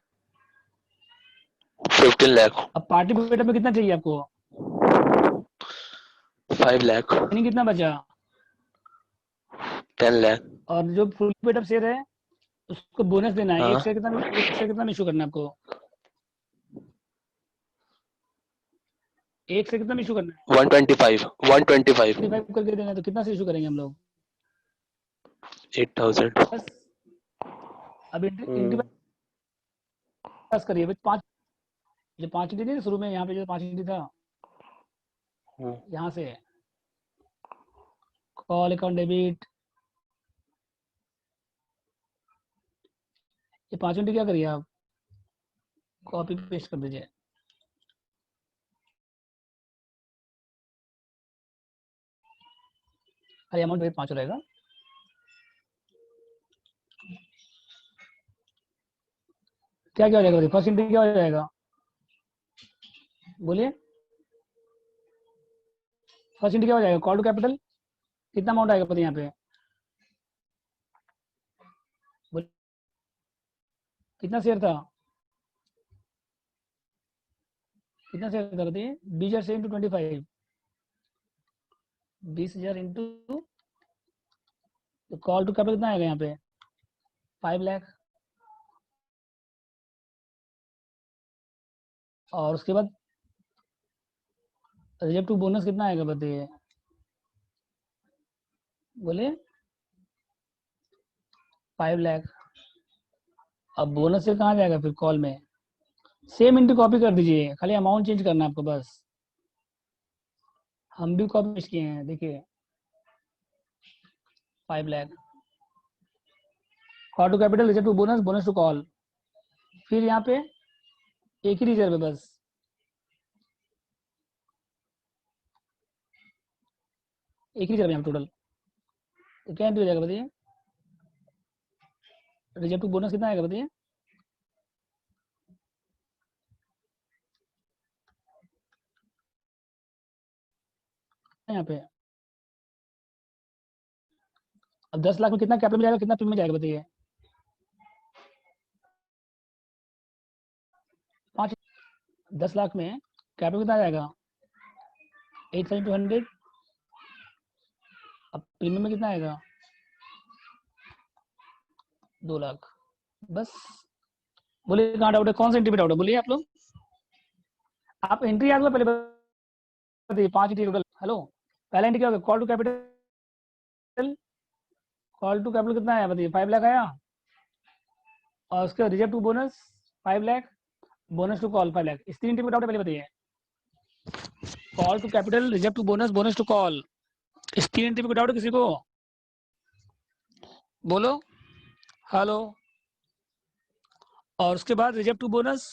15 लाख। अब पार्टी पेड अप में कितना चाहिए आपको, 5 लाख। रिमेनिंग कितना बचा, 10 लाख। और जो फुल पेड अप शेयर है उसको बोनस देना है, हाँ। एक शेयर कितना इशू करना है आपको, एक शेयर कितना इशू करना है 125 25 करके देना है, तो कितना से इशू करेंगे हम लोग 8,000। बस। अब इंटरवल पास करिए, बस 5 जो 5 इंटी थी शुरू में, यहाँ पे जो 5 इंटी था यहाँ से कॉल अकाउंट डेबिट, ये 5 इंटी क्या करिए आप कॉपी पेस्ट कर दीजिए, अरे अमाउंट वेट 5 रहेगा, क्या क्या हो जाएगा, फर्स्ट इंट्री क्या हो जाएगा बोलिए, फर्स्ट इंट्री क्या हो जाएगा, कॉल टू कैपिटल कितना अमाउंट आएगा पता यहाँ पे, कितना शेयर था, कितना शेयर था बताइए, 20,000 शेयर इंटू 25, 20,000 इंटू, तो कॉल टू कैपिटल कितना आएगा यहाँ पे 5 लाख, और उसके बाद रिजर्व टू बोनस कितना आएगा बताइए, बोलिए 5 लाख। अब बोनस से कहाँ जाएगा फिर कॉल में, सेम इंटू कॉपी कर दीजिए, खाली अमाउंट चेंज करना है आपको बस, हम भी कॉपी किए हैं देखिए 5 lakh, call to capital reserve to bonus, bonus to call, फिर यहाँ पे एक ही रिजर्व है बस, एक ही रिजर्व है टोटल, तो क्या एंट्री हो जाएगा बताइए, रिजर्व टू बोनस कितना आएगा बताइए, यहाँ पे अब 10 लाख में कितना कैपिटल में जाएगा, कितना प्रीमियम जाएगा बताइए, 10 लाख में कैपिटल कितना जाएगा 8,200, अब प्रीमियम में कितना आएगा 2 लाख बस। बोलिए कहाँ डाउट है, कौन सा एंट्री पे डाउट है बोलिए आप लोग, आप एंट्री याद लो पहले बताइए, 5 एंट्री टोटल, हेलो पहला एंट्री क्या होगा call to capital, call to capital कितना आया बताइए 5 लाख आया, और उसके reserve to bonus 5 lakh, bonus to call 5 lakh, इस 3 एंट्री पे डाउट है पहले बताइए, call to capital reserve to bonus bonus to call, इस 3 एंट्री पे डाउट है किसी को, बोलो हेलो, और उसके बाद रिजर्व टू बोनस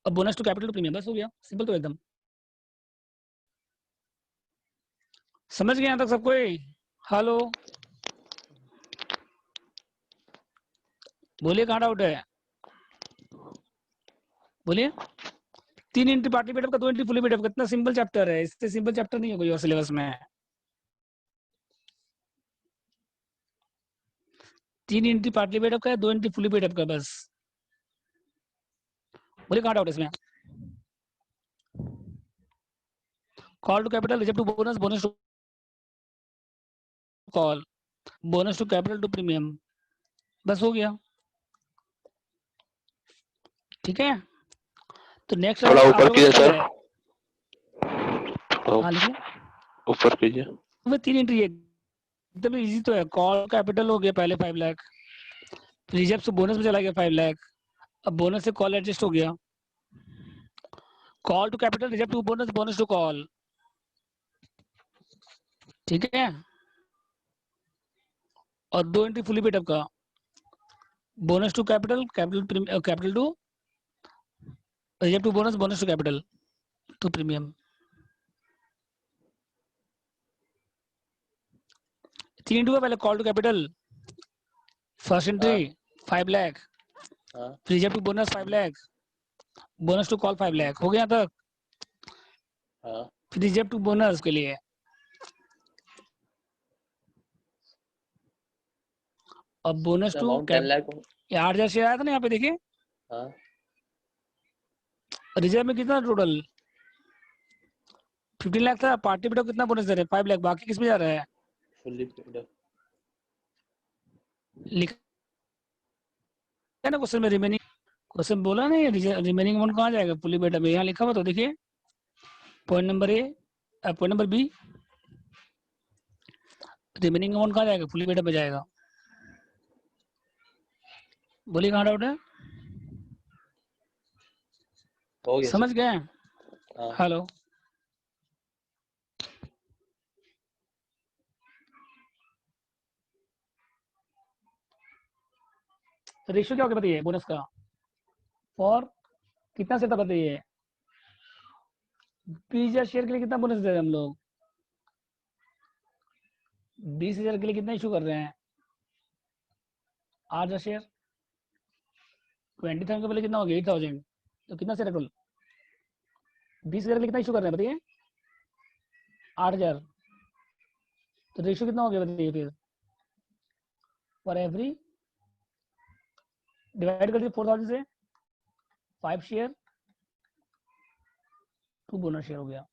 और bonus to capital to premium, बस हो गया सिंपल, तो एकदम समझ गए यहाँ तक सब कोई, हेलो बोलिए कहाँ डाउट है बोलिए, 3 एंट्री पार्टली पेड अप का, 2 एंट्री फुली पेड अप का, कितना सिंपल चैप्टर है, इससे सिंपल चैप्टर नहीं है कोई और सिलेबस में, 3 एंट्री पार्टली पेड अप का है, 2 एंट्री फुली पेड अप का, बस बोलिए कहाँ डाउट है इसमें, call to capital reserve to bonus bonus to call, bonus to capital to premium, बस हो गया ठीक है। तो नेक्स्ट थोड़ा ऊपर कीजिए सर। हाँ लिखिए। ऊपर कीजिए। वो 3 एंट्री है, एकदम इजी तो है। कॉल कैपिटल हो गया पहले 5 लाख, रिजर्व से बोनस में चला गया 5 लाख, अब बोनस से कॉल एडजस्ट हो गया। Call to capital, reserve to bonus, bonus to call, ठीक है। और 2 एंट्री फुली पेड अप का, bonus to capital, capital to reserve to bonus, bonus to capital to premium. 3 entry पहले call to capital, first entry 5 lakh, reserve to bonus 5 lakh, bonus to call 5 lakh, हो गया तक। फिर reserve to bonus के लिए अब bonus to 8,000 share आया था ना यहाँ पे देखिए। रिजर्व में कितना टोटल 15 लाख था, पार्टी पेड कितना बोनस दे रहे हैं 5 लाख, बाकी किस में जा रहा है फुल्ली पेड अप। लिखा है ना क्वेश्चन में, रिमेनिंग क्वेश्चन बोला नहीं, रिमेनिंग अमाउंट कहाँ जाएगा फुली पेड अप में, यहाँ लिखा हुआ तो देखिए point number A, point number B, remaining amount कहाँ जाएगा फुली पेड अप में जाएगा। बोलिए कहाँ डाउट है, हो गया समझ गए। हाँ। हेलो, रेशियो क्या हो गया बताइए बोनस का, फॉर कितना सेट बताइए, 20,000 शेयर के लिए कितना बोनस दे रहे हैं हम लोग, 20,000 के लिए कितना इशू कर रहे हैं 8,000 शेयर, 20,000 के पहले कितना हो गया 8,000, तो कितना सेट टोटल 20,000 के लिए कितना इशू कर रहे हैं बताइए 8,000, तो रेशियो कितना हो गया बताइए फिर, फॉर एवरी डिवाइड कर दिए 4,000 से 5 शेयर 2 बोनस शेयर हो गया,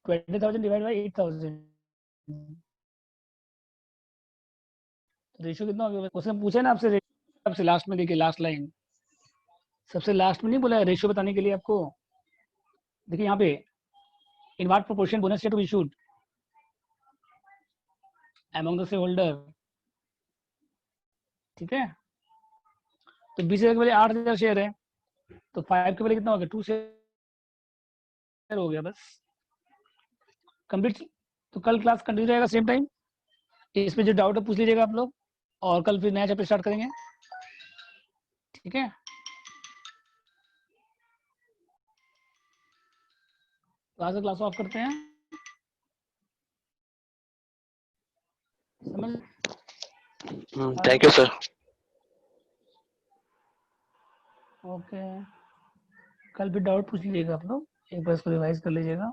20,000 डिवाइड बाई 8,000, रेशियो कितना हो गया। क्वेश्चन पूछे ना आपसे, आपसे लास्ट में देखिए, लास्ट लाइन सबसे लास्ट में नहीं बोला है रेशियो बताने के लिए आपको, देखिए यहाँ पे in what proportion bonus share to be issued among the share holder, ठीक है। तो 20,000 के पहले 8,000 शेयर है, तो 5 के पहले कितना हो गया 2 शेयर हो गया, बस कंप्लीट। तो कल क्लास कंटिन्यू रहेगा सेम टाइम, इसमें जो डाउट है पूछ लीजिएगा आप लोग, और कल फिर नया चैप्टर स्टार्ट करेंगे, ठीक है। तो आज क्लास ऑफ करते हैं, समझ। Thank you sir. ओके, कल भी डाउट पूछ लीजिएगा आप लोग, एक बार इसको रिवाइज कर लीजिएगा।